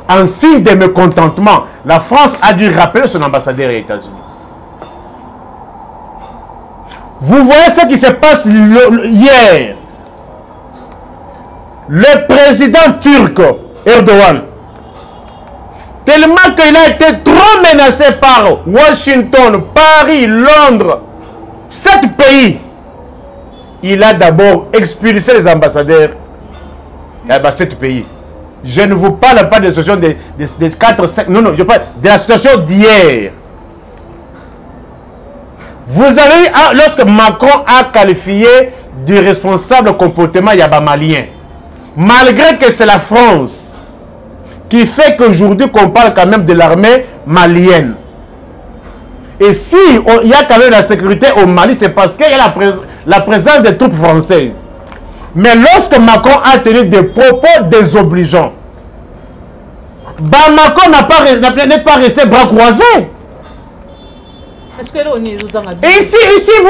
Speaker 1: en signe de mécontentement, la France a dû rappeler son ambassadeur aux États-Unis. Vous voyez ce qui se passe hier. Le président turc, Erdogan, tellement qu'il a été trop menacé par Washington, Paris, Londres, 7 pays, il a d'abord expulsé les ambassadeurs dans 7 pays. Je ne vous parle pas de la situation de 4, 5, non, je parle de la situation d'hier. Vous avez, lorsque Macron a qualifié du responsable comportement Malien, malgré que c'est la France qui fait qu'aujourd'hui qu'on parle quand même de l'armée malienne. Et si il y a quand même la sécurité au Mali, c'est parce qu'il y a la présence des troupes françaises. Mais lorsque Macron a tenu des propos désobligeants, Macron n'est pas resté bras croisés.
Speaker 2: Est-ce que là, on est
Speaker 1: et ici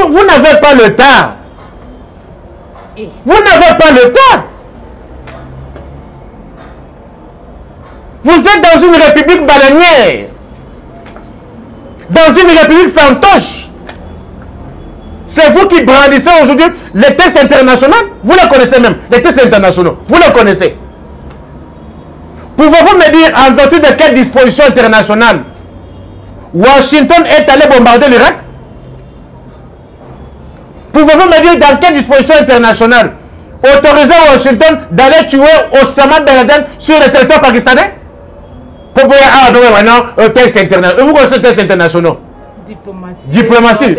Speaker 1: vous n'avez pas le temps. Vous n'avez pas le temps. Vous êtes dans une république bananière. Dans une république fantoche. C'est vous qui brandissez aujourd'hui les textes internationaux. Vous les connaissez même. Les textes internationaux. Vous les connaissez. Pouvez-vous me dire en vertu de quelle disposition internationale Washington est allé bombarder l'Irak? Pouvez-vous me dire dans quelle disposition internationale autoriser Washington d'aller tuer Osama Ben Laden sur le territoire pakistanais? Pour pouvoir, texte international. Vous connaissez les textes internationaux? Diplomatie.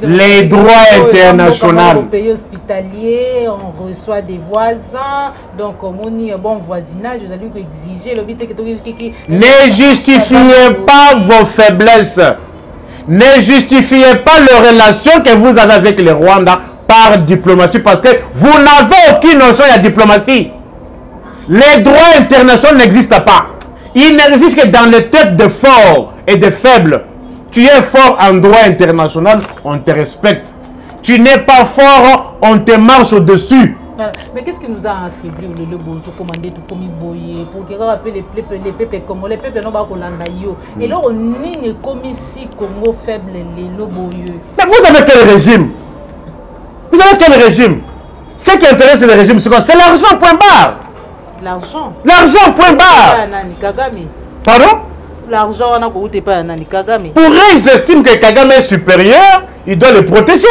Speaker 1: Les droits internationaux.
Speaker 2: Au pays hospitalier, on reçoit des voisins, donc on a un bon voisinage, vous allez exiger le but que
Speaker 1: ne justifiez pas vos faiblesses. Ne justifiez pas les relations que vous avez avec le Rwanda par diplomatie, parce que vous n'avez aucune notion de la diplomatie. Les droits internationaux n'existent pas. Ils n'existent que dans les têtes de forts et de faibles. Tu es fort en droit international, on te respecte. Tu n'es pas fort, on te marche au-dessus.
Speaker 2: Voilà. Mais qu'est-ce qui nous a affaibli le boy, tout commandé, tout comme boyer, pour qu'ils rappellent les peuples comme les peuples n'ont pas yo. Et là on est comme ici Congo faible les boyeux.
Speaker 1: Mais vous avez quel régime? Vous avez quel régime? Ce qui intéresse le régime, c'est quoi? C'est l'argent, point barre.
Speaker 2: L'argent.
Speaker 1: L'argent, point barre. Pardon?
Speaker 2: L'argent, on a coûté pas Nani Kagame.
Speaker 1: Pour eux, ils estiment que Kagame est supérieur, ils doivent le protéger.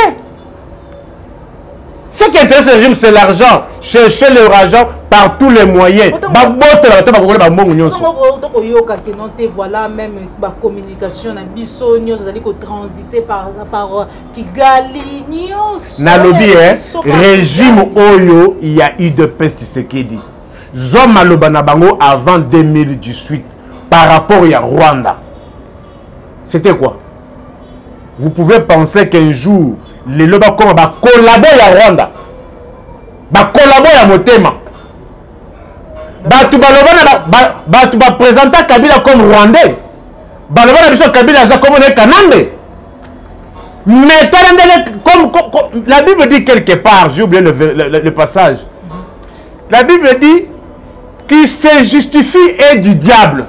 Speaker 1: Ce qui intéresse le régime, c'est l'argent. Chercher leur argent par tous les moyens.
Speaker 2: Voilà même la communication, la biso, nous allons transiter par Kigali.
Speaker 1: Nalobi, régime Oyo, il y a eu de peste, ce qui dit. Zoma Lobanabango avant 2018. Par rapport à Rwanda, c'était quoi? Vous pouvez penser qu'un jour, les Lobakoma va collaborer à Rwanda, va collaborer à Motema, va présenter Kabila comme Rwandais, va Kabila comme un Kanande. Mais comme la Bible dit quelque part, j'ai oublié le passage, la Bible dit qu'il se justifie est du diable.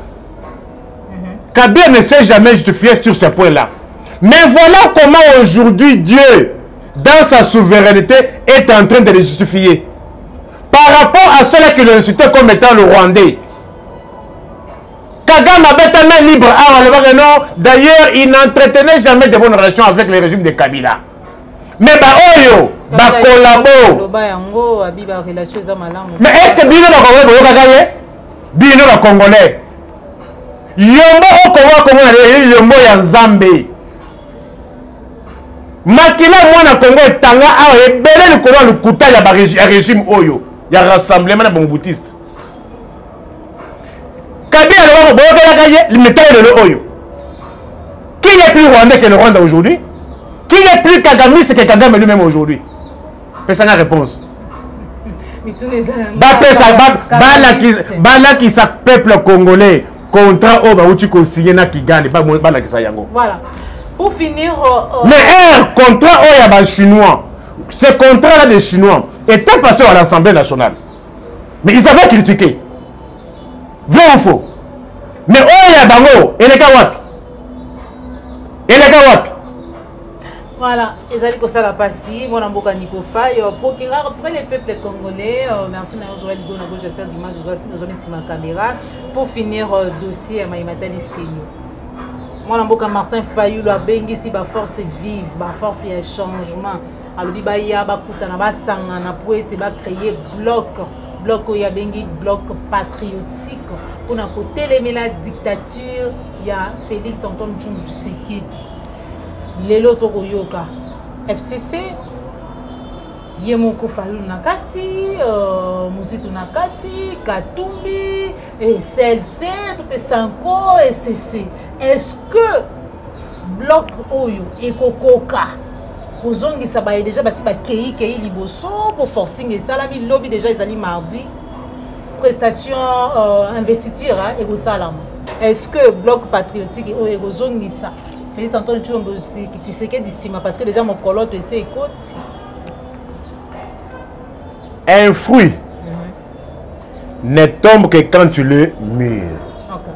Speaker 1: Kabila ne s'est jamais justifié sur ce point-là. Mais voilà comment aujourd'hui Dieu, dans sa souveraineté, est en train de le justifier. Par rapport à ceux-là qui l'insultaient comme étant le Rwandais. Kagame avait tellement libre. D'ailleurs, il n'entretenait jamais de bonnes relations avec le régime de Kabila. Mais Oyo, collabo. Mais est-ce que Bino va Congolais? Yombo okowa komona yombo ya Nzambe. Makila mwana Congo etanga a ebele likolo lukuta ya régime Oyo ya rassemblement na bongoutiste. Kabila le wako boyoka kaye limetaye le Oyo. Qui est plus rwandais que le Rwanda aujourd'hui? Qui est plus kagamiste que Kagame lui-même aujourd'hui? Personne n'a réponse. Bala qui sa peuple congolais. Contrat au Baouti signé na Kigali, pas la Kisayango.
Speaker 2: Voilà. Pour finir...
Speaker 1: Mais un contrat il y a des Chinois. Ce contrat-là des Chinois était passé à l'Assemblée nationale. Mais ils avaient critiqué. Vrai ou faux? Mais il y a Bango, et les Kawak. Et les Kawak.
Speaker 2: Voilà, ils allaient ça la passi, mon amboka Nikofa, procureur après les peuples congolais, merci à Joël Gona, je sais dimanche, je vais sur ma caméra pour finir dossier à Maïmatali Seni. Mon amboka Martin Fayulu a bengi si ba force vive, ba force et changement. Alors il y a ba kutana ba sangana pour être ba créer bloc ya bengi bloc patriotique pour na côté la dictature, il y a Félix Antoine Tshisekedi. Lelo toko yoka FCC Yemoko Fayulu nakati Muzitu nakati Katumbi et CLC tout Sanko et CC. Est-ce que bloc oyo et kokoka kozongi ça ba déjà basi ba kei liboso pour forcing et salami lobby déjà ils allaient mardi prestation investiture et au salam. Est-ce que bloc patriotique et oyo kozongi ça Félix Antoine Tshisekedi parce que déjà mon colotte essaie écoute.
Speaker 1: Un fruit ne tombe que quand tu le mûres.
Speaker 2: Okay.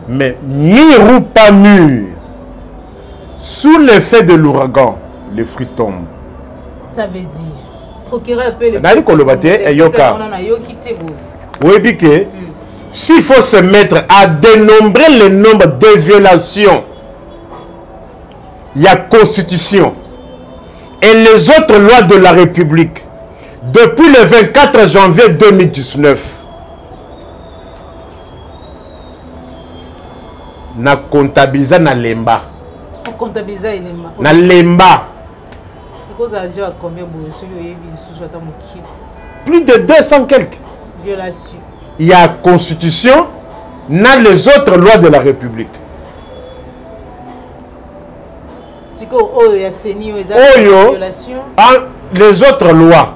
Speaker 1: Mais mûr ou pas mûr, sous l'effet de l'ouragan, le fruit tombe.
Speaker 2: Ça veut dire procureur peut le.
Speaker 1: Oui, piqué. S'il faut se mettre à dénombrer le nombre de violations, il y a Constitution et les autres lois de la République depuis le 24 janvier 2019. Na comptabiliser na lemba.
Speaker 2: Comptabiliser lemba.
Speaker 1: Na lemba. Plus de 200 quelques.
Speaker 2: Violations.
Speaker 1: Il y a Constitution, dans les autres lois de la République. Les autres lois.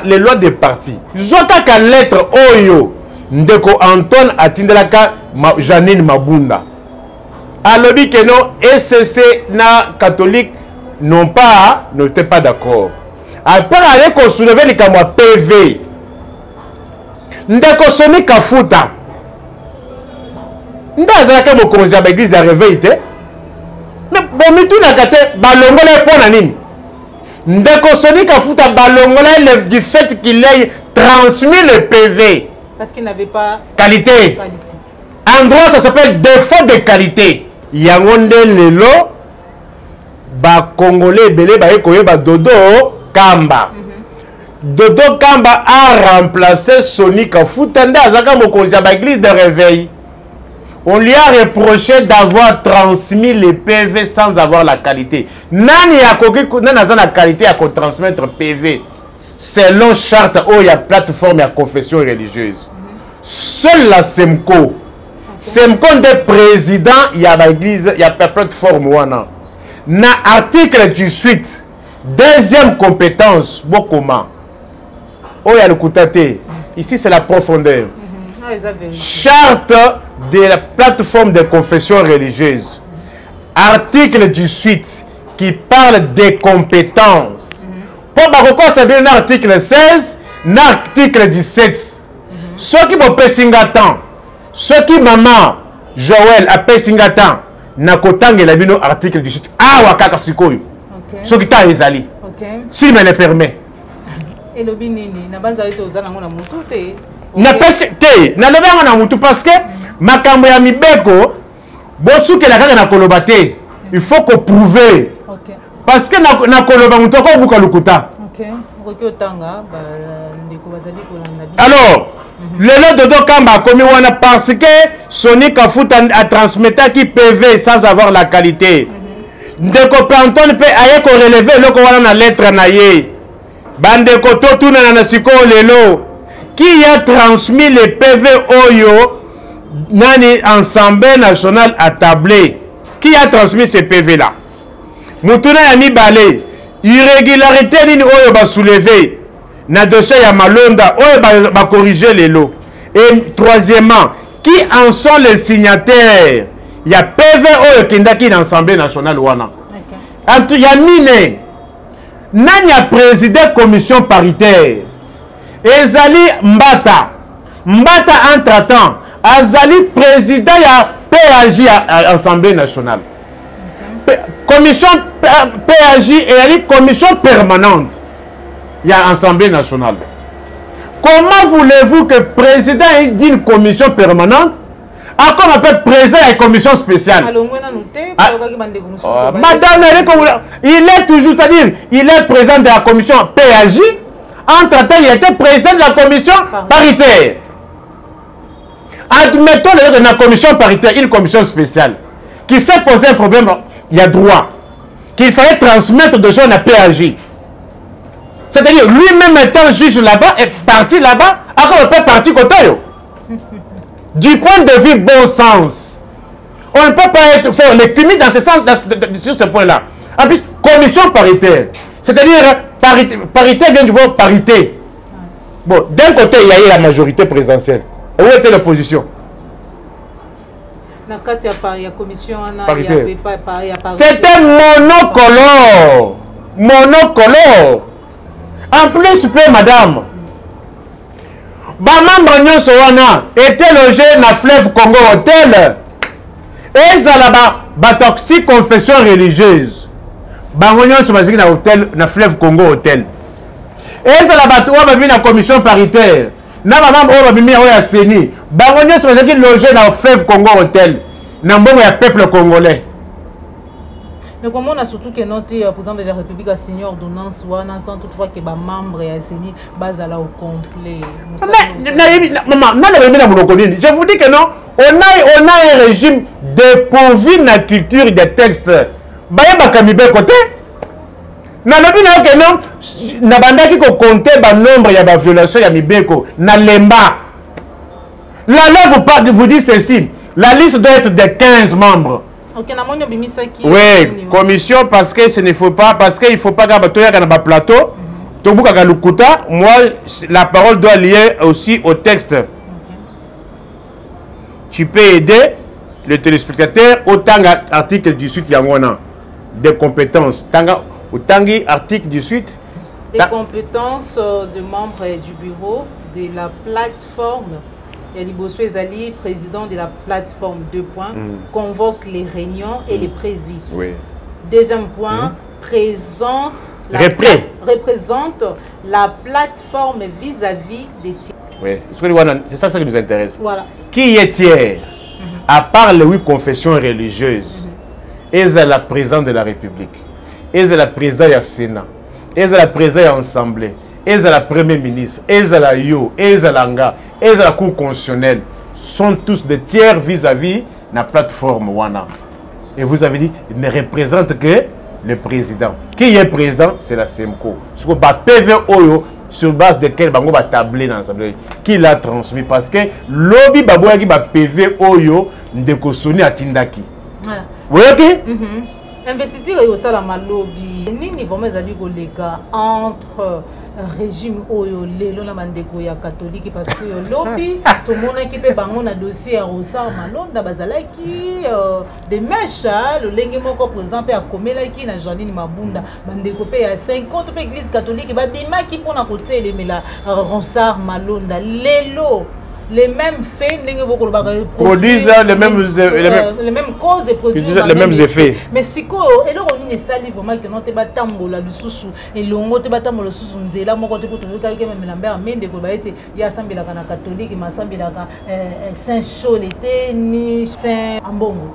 Speaker 1: Les lois des partis. Zota ka lettre Oyo. Ndeko Antoine Atindelaka Janine Mabunda. Alobi que non, SCC na catholique n'étaient pas d'accord. Après aller qu'on soulevait les camois PV. Ndeko Soni Kafuta ndazalaka mokonzi ya l'église ya réveil te mais bomitu na kate balongola pona nini Ndeko Soni Kafuta balongola du fait qu'il ait transmis le PV
Speaker 2: parce qu'il n'avait pas
Speaker 1: qualité. En droit ça s'appelle défaut de qualité. Yangonde lelo ba congolais belé ba ekoyeba Dodo Kamba. Dodo Kamba a remplacé Soni Kafuta ndazaka mokonzi ya l'église de réveil. On lui a reproché d'avoir transmis les PV sans avoir la qualité. Nani a la qualité à transmettre PV selon charte où il y a plateforme et confession religieuse. Seule la SEMCO. SEMCO des présidents, il y a l'église, il y a plateforme wana. Na article 18, deuxième compétence, comment? Oh, il y a le Koutate. Ici, c'est la profondeur. Charte de la plateforme de confession religieuse. Article 18 qui parle des compétences. Pour pourquoi c'est bien l'article 16, l'article 17. Ceux qui vont pesingatan, ceux qui maman Joël a pesingatan, na kotang et la bino article 18. Ah, wakaka sikoyo. Ceux qui t'a ezali. S'il me le permet.
Speaker 2: Et le binini, na banza ito ozana ngona mutu te.
Speaker 1: Na pesi te, na lobanga na mutu parce que makambo ya mibeko bosuke la kaka na koloba te. Il faut qu'on prouve. Parce que na koloba mutu ko buka lukuta.
Speaker 2: OK. Ko tanga ba ndeko bazali ko landa.
Speaker 1: Alors, le Dodo Kamba a commis wana parce que Soni Kafuta a transmis qui PV sans avoir la qualité. Ndeko Antoine peut aye ko relever loko wana na lettre na ye. Bande koto tuna na siko lelo qui a transmis les PV Oyo nani Assemblée nationale à tablé. Qui a transmis ces PV là? Mutuna ya mibale irrégularité nini Oyo ba soulever na dossier ya Malonda Oyo ba corriger les lots. Et troisièmement, qui en sont les signataires Il y a PV qui est dans l'Assemblée nationale. Il y a Mine. Nani a présidé la commission paritaire. Ezali Mbata. Mbata entre-temps. Azali président de la PAJ à l'Assemblée nationale. Commission PAJ et la commission permanente. Il y a l'Assemblée nationale. Comment voulez-vous que le président d'une commission permanente encore un peu président de la commission spéciale? Madame, il est toujours, c'est-à-dire, il est président de la commission PAJ. Entre-temps, il était président de la commission paritaire. Admettons que dans la commission paritaire, une commission spéciale, qui s'est posé un problème, il y a droit, qu'il fallait transmettre de gens à PAJ. C'est-à-dire, lui-même étant juge là-bas, est parti là-bas, encore un peu parti côté. Du point de vue bon sens, on ne peut pas faire les cumuls dans ce sens, sur ce point-là. En plus, commission paritaire, c'est-à-dire, parité vient du mot parité. Bon, d'un côté, il y a eu la majorité présidentielle. Où était l'opposition? C'était monocolore. Monocolore. En plus, madame, Bamam Ranyon Sowana était logé dans le fleuve Congo Hotel. Et ça là-bas, toxique confession religieuse. Bangonyon Sowana dans l'hôtel, dans le fleuve Congo Hotel. Et ça là-bas, dans la commission paritaire. Na maman o babimi o ya seni bangonyo so bazaki loger dans fleuve Congo Hotel na mbongo ya peuple congolais.
Speaker 2: Mais comment on a surtout que notre président de la République a signé ordonnance wana sans toutefois que ba membre ya seni bazala au complet. Je vous dis que non, on a un régime dépourvu de la culture des textes. Baya bakamibe côté. Na lobi na que non na bandaki ko compter ba nombre ya ba violation ya mibeko na lemba. La loi vous dit ceci, la liste doit être de 15 membres. OK, na monyo bimisa ki.
Speaker 1: Oui, commission parce que ce ne faut pas parce qu'il faut pas que toya na ba plateau. Tobuka ka lukuta, moi la parole doit lier aussi au texte. Tu peux aider le téléspectateur au tanga article 18 yangona des compétences. Tanga Tangi, article 18.
Speaker 2: Des compétences de membres du bureau de la plateforme. Yaliboso Ezali, président de la plateforme, 2 points, convoque les réunions et les préside.
Speaker 1: Oui.
Speaker 2: Deuxième point, représente la plateforme vis-à-vis des tiers.
Speaker 1: Oui, c'est ça qui nous intéresse.
Speaker 2: Voilà.
Speaker 1: Qui est tiers? À part les 8 confessions religieuses, est la présidente de la République. Est la présidente du Sénat, est la présidente de l'Assemblée, est la première ministre, est la Yo, est l'Anga, est la Cour constitutionnelle, sont tous des tiers vis-à-vis de la plateforme Wana. Et vous avez dit, ils ne représentent que le président. Qui est président? C'est la SEMCO. Sur le PV Oyo, sur base de quel bango va tabler dans l'Assemblée, qui l'a transmis? Parce que lobby baboya qui va PV Oyo de Kosoni à Tindaki.
Speaker 2: Voilà.
Speaker 1: Vous voyez?
Speaker 2: Investiture et aussi la malobi. Ni niveau mais ali kolega entre régime oyo lelo na mandeko ya catholique parce que lobby tout le monde qui peut bango na dossier à Rosar Malonda bazalaki des mèches le lenge moko président pe akomela ki na Janine Mabunda mandeko pe ya 50 pe église catholique ba bima ki pona côté les mela Rosar Malonda lelo les mêmes faits
Speaker 1: produisent les mêmes
Speaker 2: causes et produisent
Speaker 1: les mêmes effets.
Speaker 2: Mais si quoi et là on est sali vraiment que non te batambola lisusu et longo te batambola lisusu nzela moko te koto ka ke même lambert mende ko ba ete ya sambela kana catholique ma sambela ka saint Cholete ni saint Ambongo.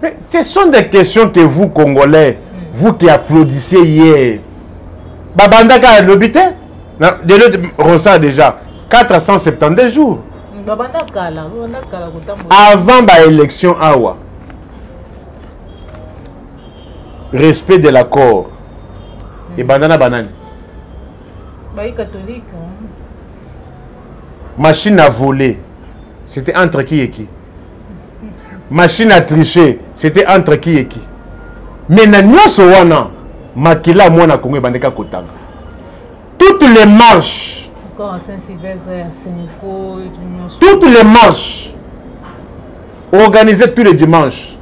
Speaker 1: Mais ce sont des questions que vous Congolais, vous qui applaudissez hier, babandaka lobité de l'autre Rosa déjà 470 jours. Avant l'élection Awa. Respect de l'accord. Et bandana banane.
Speaker 2: Catholique.
Speaker 1: Machine à voler. C'était entre qui et qui? Machine à tricher. C'était entre qui et qui? Mais na sowana makila mwana Congo bandeka kotanga. Toutes les marches. Toutes les marches organisé tous les dimanches.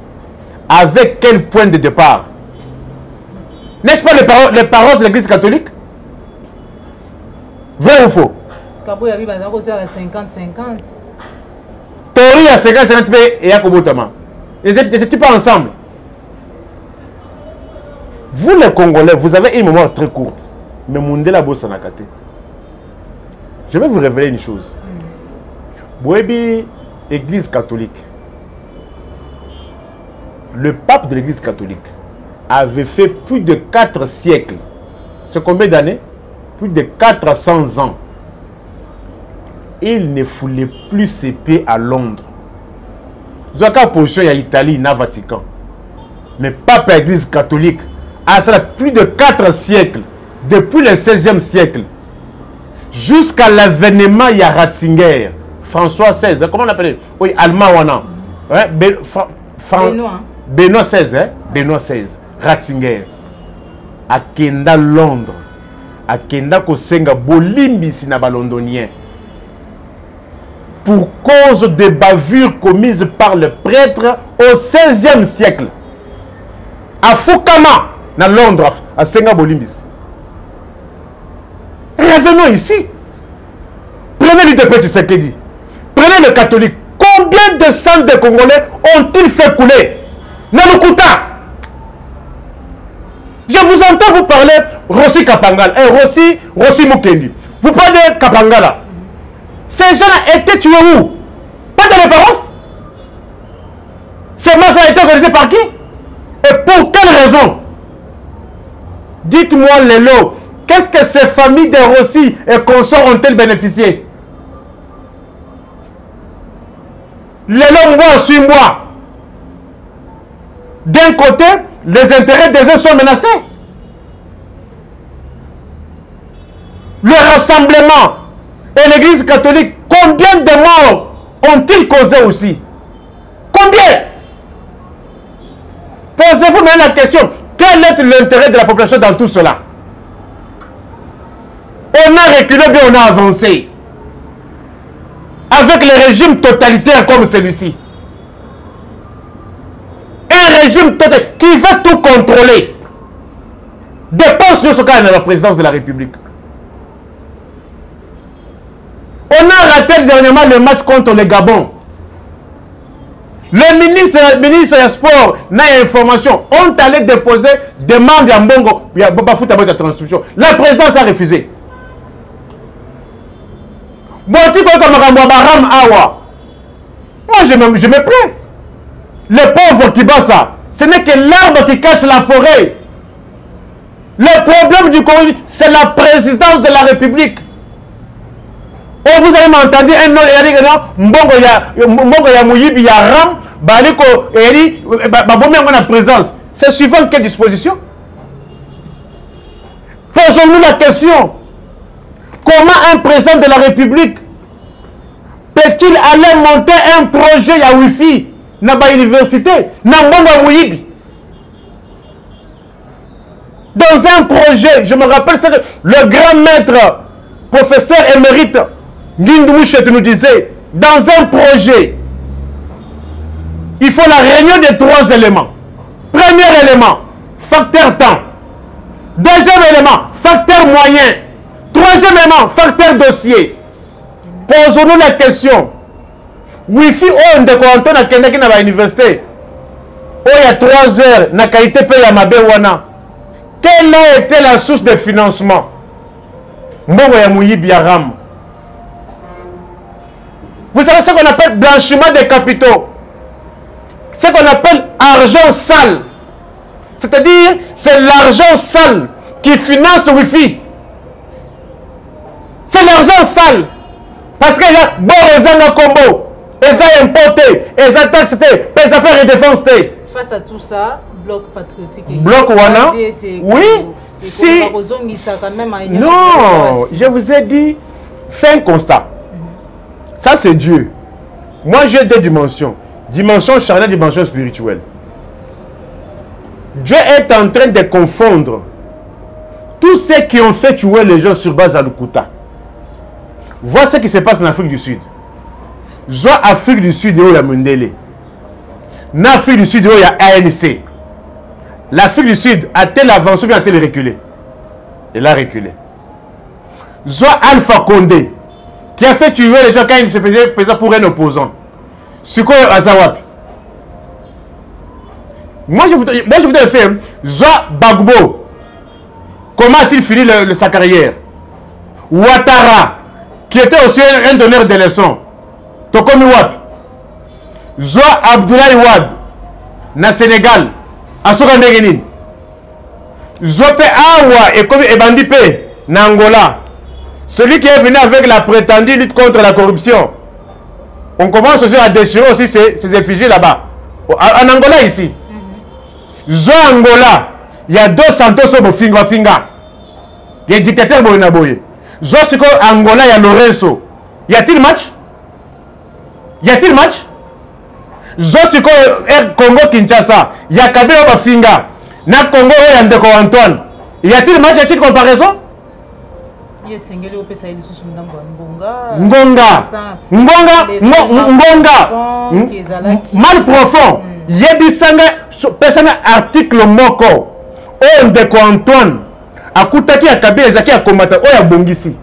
Speaker 1: Avec quel point de départ? N'est-ce pas les paroisses de l'église catholique? Vrai ou faux?
Speaker 2: Kabo ya biba zako à 50-50.
Speaker 1: Tori à 50-50 et à Kobotama. Ils n'étaient pas ensemble. Vous les Congolais, vous avez une mémoire très courte. Mais Mundela Bossanakate. Je vais vous révéler une chose. Bouébi, église catholique. Le pape de l'église catholique avait fait plus de 4 siècles. C'est combien d'années? Plus de 400 ans. Il ne foulait plus ses pieds à Londres. Vous avez position à l'Italie, na Vatican. Mais pape de l'église catholique a plus de 4 siècles. Depuis le 16e siècle. Jusqu'à l'avènement de Ratzinger. François XVI. Comment on l'appelle? Oui, allemand ou non? Benoît XVI, hein? Benoît XVI, Ratzinger, à Kenda Londres, à Kenda Kosenga Bolimbisi na Londonien, pour cause de bavures commises par le prêtre au 16e siècle, à Fukama, na Londres, à Senga Bolimbisi. Revenons ici. Prenez l'IDP Tshisekedi, prenez le catholique. Combien de sangs de Congolais ont-ils fait couler? Nalukuta. Je vous entends vous parler Rossi Kapangala et Rossi Mukendi. Vous parlez de Kapangala. Ces gens-là étaient tués où? Pas dans les paroisses. Ces masses ont été organisées par qui? Et pour quelle raison? Dites-moi, Lélo, qu'est-ce que ces familles de Rossi et consorts ont-elles bénéficié? Lélo, moi, suis-moi. D'un côté, les intérêts des uns sont menacés. Le rassemblement et l'église catholique, combien de morts ont-ils causé aussi? Combien? Posez-vous maintenant la question, quel est l'intérêt de la population dans tout cela? On a reculé, bien on a avancé. Avec les régimes totalitaires comme celui-ci. Un régime total qui va tout contrôler. Dépense ce cas dans la présidence de la République. On a raté dernièrement le match contre le Gabon. Le ministre des Sports n'a information. On allait déposer demande à Mbongo. Il y a de transmission. La présidence a refusé. Moi, je me plains. Les pauvres qui battent ça, ce n'est que l'arbre qui cache la forêt. Le problème du Congo, c'est la présidence de la République. Oh, vous avez entendu un nom, il a dit que non, Mbongo ya Mouyibi, ya Ram, Baliko, Eri, Babomé en la présence. C'est suivant quelle disposition? Posons-nous la question. Comment un président de la République peut-il aller monter un projet à Wi-Fi dans l'université, dans Mouyibi? Dans un projet, je me rappelle, c'est le grand maître, professeur émérite, Guindouchet nous disait, dans un projet, il faut la réunion des 3 éléments. Premier élément, facteur temps. Deuxième élément, facteur moyen. Troisième élément, facteur dossier. Posons-nous la question. Wi-Fi, on découvre à Kendaki dans l'université. Il y a 3 heures, na qualité paye à Mabewana. Quelle a été la source de financement? Mbongo ya Mouyibi ya Ram. Vous savez ce qu'on appelle blanchiment des capitaux. Ce qu'on appelle argent sale. C'est-à-dire, c'est l'argent sale qui finance Wi-Fi. C'est l'argent sale. Parce qu'il y a bon raison combo. Et ça importé. Et ça taxé. Et ça peut redéfense.
Speaker 2: Face à tout ça, Bloc patriotique.
Speaker 1: Bloc Wana. Oui. Si. Non, je vous ai dit, fais un constat. Ça, c'est Dieu. Moi, j'ai 2 dimensions. Dimension charnelle, dimension spirituelle. Dieu est en train de confondre tous ceux qui ont fait tuer les gens sur base à Lukuta. Vois ce qui se passe en Afrique du Sud. Soit Afrique du Sud et la Mundele. l'Afrique du Sud, il y a ANC. L'Afrique du Sud a-t-elle avancé ou bien a-t-elle reculé? Elle a reculé. Soit Alpha Condé, qui a fait tuer les gens quand il se faisait passer pour un opposant. C'est quoi Azawap? Moi, je voudrais faire. Soit Bagbo, comment a-t-il fini sa carrière? Ouattara, qui était aussi un donneur de leçons. Tokomi Wap. Soit Abdoulaye Wade, na Sénégal. Asoka Ndegenin. Zope Awa et comme Ebandi P, na Angola. Celui qui est venu avec la prétendue lutte contre la corruption. On commence aussi à déchirer aussi ces effigies là-bas. En Angola ici. Zo Angola, il y a 200 au Finga Finga. Il y a dictateur Boyenaboye. Zo Siko Angola, il y a Lorenzo. Y a-t-il match? Y a-t-il match? Zo Siko Congo Kinshasa. Il y a Kabila Bafinga. Na Congo, il y a Ndeko Antoine. Y a-t-il match? Y a-t-il comparaison? Ngonga. Mal profond. Yebisanga pesanga article moko. O Ndeko Antoine. Akutaki ya Kabila ezaki ya komata o ya bongisi.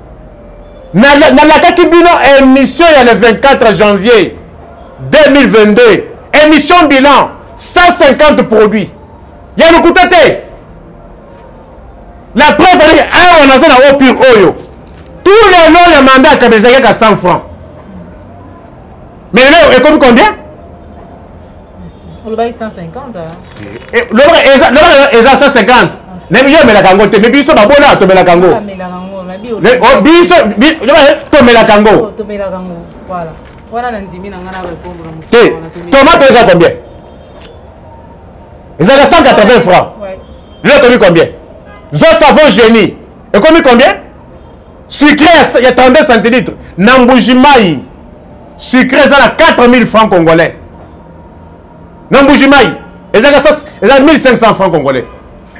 Speaker 1: Na la kakibino émission il y a le 24 janvier 2022. Émission bilan 150 produits. Il y a le coutete. La preuve est que on a ça au pire oyo. Tous les noms le mandat Kabila à 100 francs. Mais là est comme combien?
Speaker 2: On le bail 150.
Speaker 1: Et le est à 150. Mais yo me la kango te mais biso ba bona to me la kango. Biso to me la kango.
Speaker 2: To me la kango. Voilà. Voilà ndimi na ngana répondre na
Speaker 1: mutu. Tomate ça combien? Ils ont 180 francs. Ouais. Le commis combien? Je savon génie. Et combien? Sucré, il y a 32 centilitres. Namboujimaï. Sucré, ça a 4000 francs congolais. Namboujimaï. Ils ont 1500 francs congolais.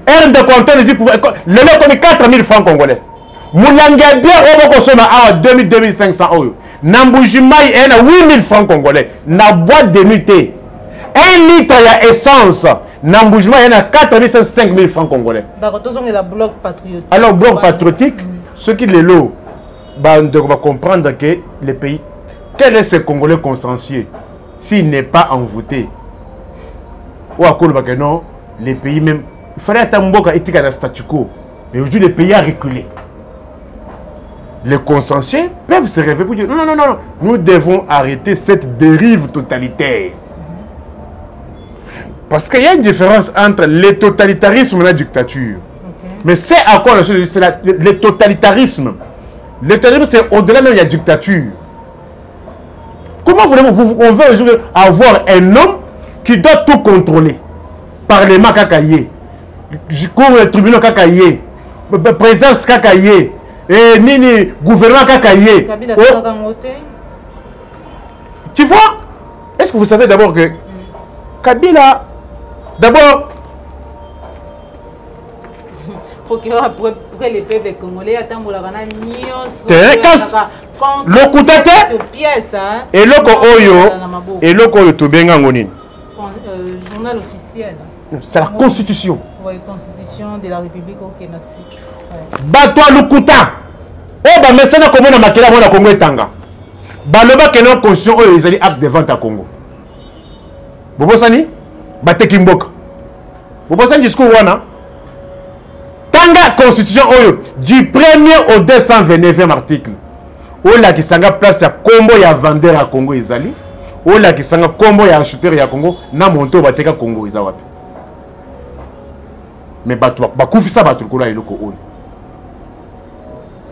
Speaker 1: R de compteur, le lot comme 4000 francs congolais. Moulanga bien au Bokosoma à 2500 euros. Namboujimaï est à 8000 francs congolais. Na boîte de nuit. 1 litre de essence. Namboujima, il y a 4 5 000 francs congolais.
Speaker 2: D'accord, tous sont le bloc patriotique.
Speaker 1: Alors, bloc patriotique, ceux qui les lots, on va comprendre que les pays, quel est ce Congolais consciencieux s'il n'est pas envoûté? Ou à cause que non, les pays même, il fallait attendre un éthique à la statu quo. Mais aujourd'hui, les pays ont reculé. Les consciencieux peuvent se réveiller pour dire non, non, non, non, nous devons arrêter cette dérive totalitaire. Parce qu'il y a une différence entre le totalitarisme et la dictature. Okay. Mais c'est à quoi c'est le totalitarisme. Le totalitarisme, c'est au-delà même de la dictature. Comment voulez-vous, on veut aujourd'hui avoir un homme qui doit tout contrôler? Parlement kakaye, cour de tribunal kakaye, présidence kakaye, nini gouvernement kakaye. Tu vois? Est-ce que vous savez d'abord que Kabila, d'abord,
Speaker 2: procureur pour les peuples congolais,
Speaker 1: le coup et le oyo et le oyo to benga ngoni.
Speaker 2: Journal officiel.
Speaker 1: C'est la constitution.
Speaker 2: Oui, constitution de la République au Kenasi.
Speaker 1: Batwa lukuta. Oh ba mesana komona makela mona Congo etanga. Baloba que non constitution oyo ezali acte de vente à Congo. Bobosani bateki mboka. Bobosani discours wana. Tanga constitution oyo du 1er au 229e article. Ola kisanga place ya kombo ya vendeur à Congo ezali. Ola kisanga kombo ya acheteur ya Congo na monto bateka Congo eza wapi. Mais bato bakufisa bato kola eloko oyo.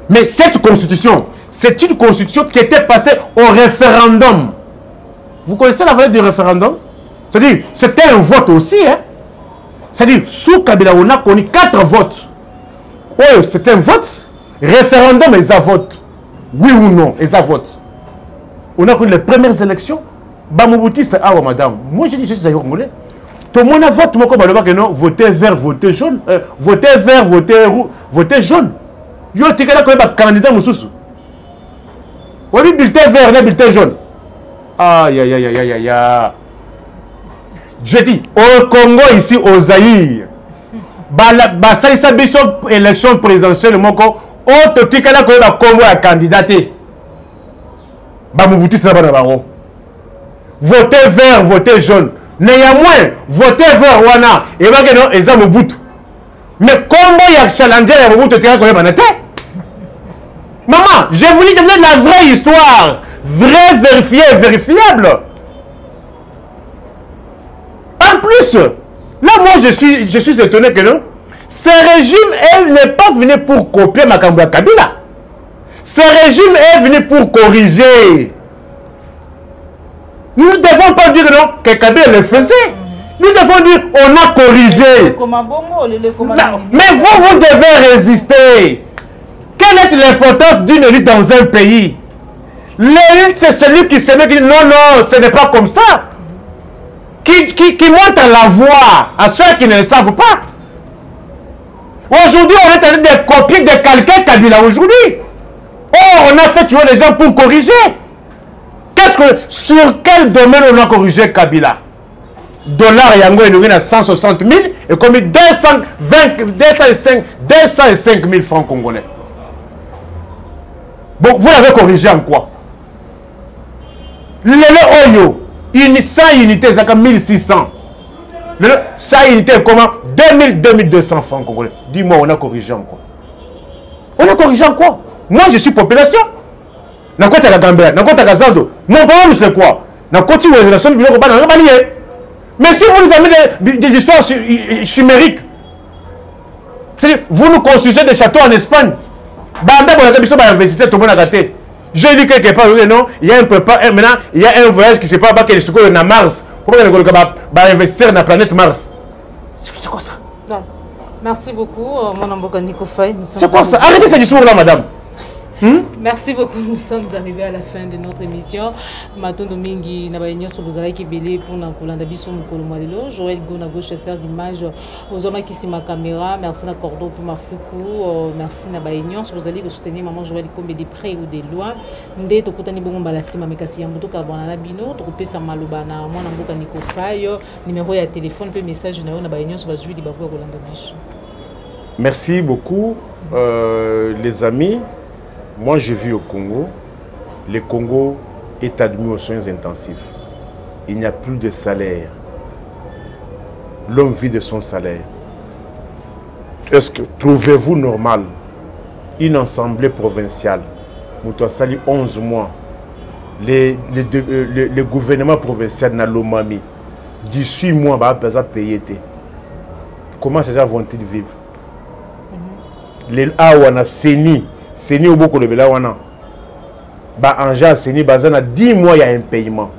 Speaker 1: Mais cette constitution, c'est une constitution qui était passée au référendum. Vous connaissez la valeur du référendum? C'est-à-dire, c'était un vote aussi. Hein? C'est-à-dire, sous Kabila, on a connu 4 votes. Oui, c'était un vote. Référendum, ils ont vote. Oui ou non, ils ont vote. On a connu les premières élections. Bamoboutiste, ah, madame. Moi, je dis, je suis congolais. Tout le monde a voté. Moi, comme non, voter vert, voter jaune. Voter vert, voter rouge, voter jaune. Yo, tu es un candidat, Moussous. Oui, bulletin vert, bulletin jaune. Aïe, aïe, aïe, aïe, aïe, aïe. Je dis, au Congo, ici, au Zaïre, ça y élection présidentielle, autotikala ko ba Congo a candidaté. Mobutu c'est pas votez vert, votez jaune. Néanmoins, votez vert wana et ba que non eza Mobutu. Mais Congo ya challenger ya Mobutu tika ko banate. Maman, je vous dis de la vraie histoire, vrai, vérifié, vérifiable. En plus, là moi je suis étonné que non. Ce régime, elle n'est pas venu pour copier Makambo Kabila. Ce régime est venu pour corriger. Nous ne devons pas dire non, que Kabila le faisait. Nous devons dire on a corrigé. Mais vous devez résister. Quelle est l'importance d'une élite dans un pays? L'élite, c'est celui qui se met, qui dit non, non, ce n'est pas comme ça. Qui montre la voie à ceux qui ne le savent pas. Aujourd'hui, on est en train de copier, de calquer Kabila aujourd'hui. Oh, on a fait tuer les gens pour corriger. Sur quel domaine on a corrigé Kabila? Dollar Yango est à 160 000 et comme 205 000 francs congolais. Bon, vous l'avez corrigé en quoi? Le Oyo, 100 unités, c'est comme 1600. 100 unités, comment? 2200 francs congolais. Dis-moi, on a corrigé en quoi? On a corrigé en quoi? Moi, je suis population. Mon problème, c'est quoi? Mais si vous nous avez des histoires chimériques, c'est-à-dire, vous nous construisez des châteaux en Espagne. Je dis quelque part, non, il y a un peu pas, maintenant, il y a un voyage qui se passe à Mars. Pourquoi on va investir dans la planète Mars? C'est quoi ça?
Speaker 2: Merci beaucoup, mon amboka Nico Faye.
Speaker 1: C'est quoi ça? Arrêtez ce discours-là, madame.
Speaker 2: Merci beaucoup. Nous sommes arrivés à la fin de notre émission. Matondo Mingi, Nabayenyo, Sobozara qui belé pour Nakolanda Biso Mukolomalelo. Joël Gona gauche, chasseur d'image. Aux hommes qui sont ma caméra. Merci na Cordo pour ma foukou. Merci Nabayenyo. Vous allez soutenir maman Joël comme de près ou de loin. Ndé Tokutani Bongo Balasima Mekasi Yambuto Karbonana Bino. Tokupé Samalobana. Mon amboka Nico Faye. Numéro de téléphone, peu message. Nabayenyo, Sobazui di Babou Rolanda Biso.
Speaker 1: Merci beaucoup, les amis. Moi, j'ai vu au Congo, le Congo est admis aux soins intensifs. Il n'y a plus de salaire. L'homme vit de son salaire. Est-ce que trouvez-vous normal une assemblée provinciale, Moutouassali 11 mois, le gouvernement provincial n'a l'omami, 18 mois, bah, payer. Comment ces gens vont-ils vivre? Les Awana, Seni au beaucoup de Belawana. Bah, Anja, Seni, Bazana, 10 mois, il y a un paiement.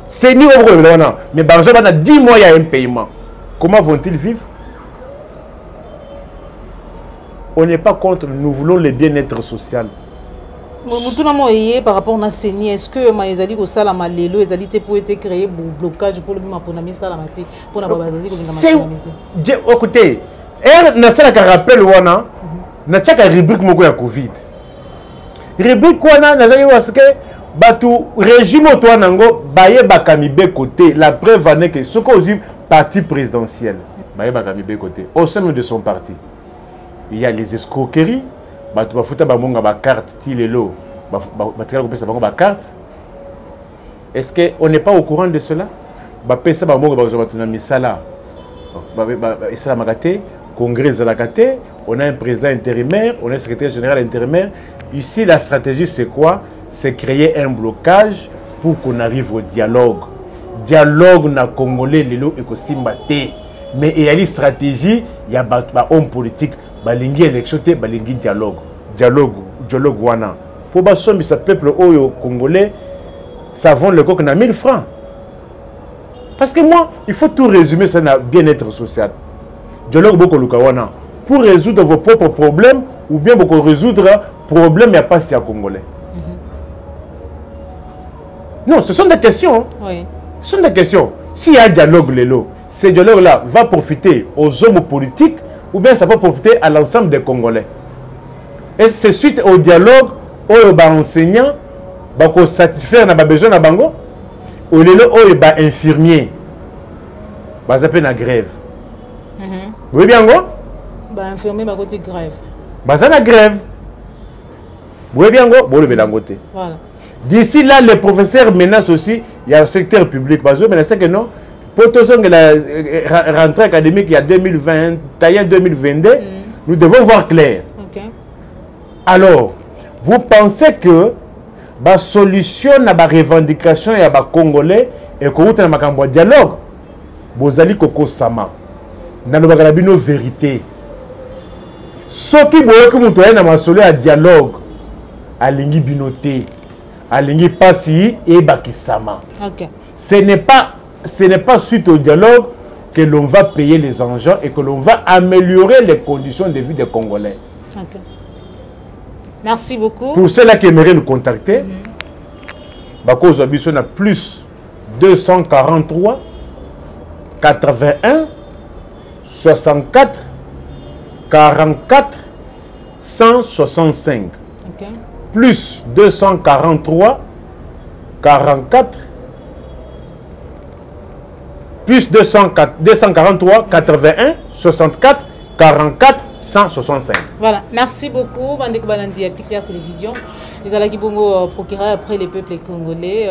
Speaker 1: Seni au beaucoup de Belawana. Mais Bazana, 10 mois, il y a un paiement. Comment vont-ils vivre? On n'est pas contre, nous voulons le bien-être social.
Speaker 2: Par rapport à Seni, est-ce que Maïzali au Salama Lelo, ils allaient pour être créé pour blocage pour le moment pour la Salamati pour la Babazazi?
Speaker 1: Écoutez, elle n'a pas de rappel wana. Na chaka rubrique moko ya Covid. Rubrique wana nazali parce que batu régime to nango baye bakamibe côté la preuve est que ce qu'on dit parti présidentiel baye bakamibe côté au sein de son parti. Il y a les escroqueries, batu bafuta bamonga ba carte tilelo, batika ko pesa bango ba carte. Est-ce que on n'est pas au courant de cela? Ba pesa bamonga ba zo batuna misala. Ba isala makate, congrès de la kate. On a un président intérimaire, on a un secrétaire général intérimaire. Ici, la stratégie, c'est quoi? C'est créer un blocage pour qu'on arrive au dialogue. Dialogue na Congolais, lelo et Kosimbate. Mais il y a une stratégie, il y a un homme politique, balingi élection, balingi dialogue. Dialogue wana. Pour que ce peuple au Congolais, ça vend le coq à 1000 francs. Parce que moi, il faut tout résumer, ça n'a bien-être social. Dialogue beaucoup le kawana. Pour résoudre vos propres problèmes ou bien pour résoudre problème, il n'y a pas si à Congolais. Non, ce sont des questions. Oui. Ce sont des questions. S'il y a un dialogue, ce dialogue-là va profiter aux hommes politiques ou bien ça va profiter à l'ensemble des Congolais. Et c'est suite au dialogue, aux enseignants, pour satisfaire nos besoins. au lelo oyo ba infirmier baza pe na grève. Oui bien go?
Speaker 2: Ba infirmier ba côté grève.
Speaker 1: Baza na grève. Oui bien go, bon le belangote.
Speaker 2: Voilà.
Speaker 1: D'ici là, les professeurs menacent aussi, il y a le secteur public. Parce que c'est que non, pour tous ceux qui ont rentré académique il y a 2020, 2022, nous devons voir clair.
Speaker 2: Okay.
Speaker 1: Alors, vous pensez que la solution à la revendication et à la Congolais et que vous avez un dialogue, vous allez Koko Sama. Dans le vérité. Ce qui vous avez un dialogue, à l'ingui binoté. Alingi Passi et Bakisama.
Speaker 2: Okay.
Speaker 1: Ce n'est pas suite au dialogue que l'on va payer les engins et que l'on va améliorer les conditions de vie des Congolais.
Speaker 2: Okay. Merci beaucoup.
Speaker 1: Pour ceux-là qui aimeraient nous contacter, Bako Zobiso a plus 243 81 64 44 165.
Speaker 2: Okay.
Speaker 1: Plus 243 44 plus 243 81 64 44 165.
Speaker 2: Voilà, merci beaucoup. Bandeko Balandi à Piclair Télévision. Nous allons bongo procurer après les peuples congolais,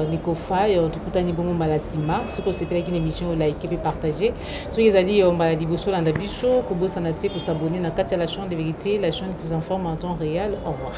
Speaker 2: Nico Faye, Tukutani bongo Malasima. Ce que c'est une émission like et partager. Ce que vous allez on baladi bosso landa biso, Kobo Sanate, ko s'abonner na Katia la chaîne de vérité, la chaîne qui vous informe en temps réel. Au revoir.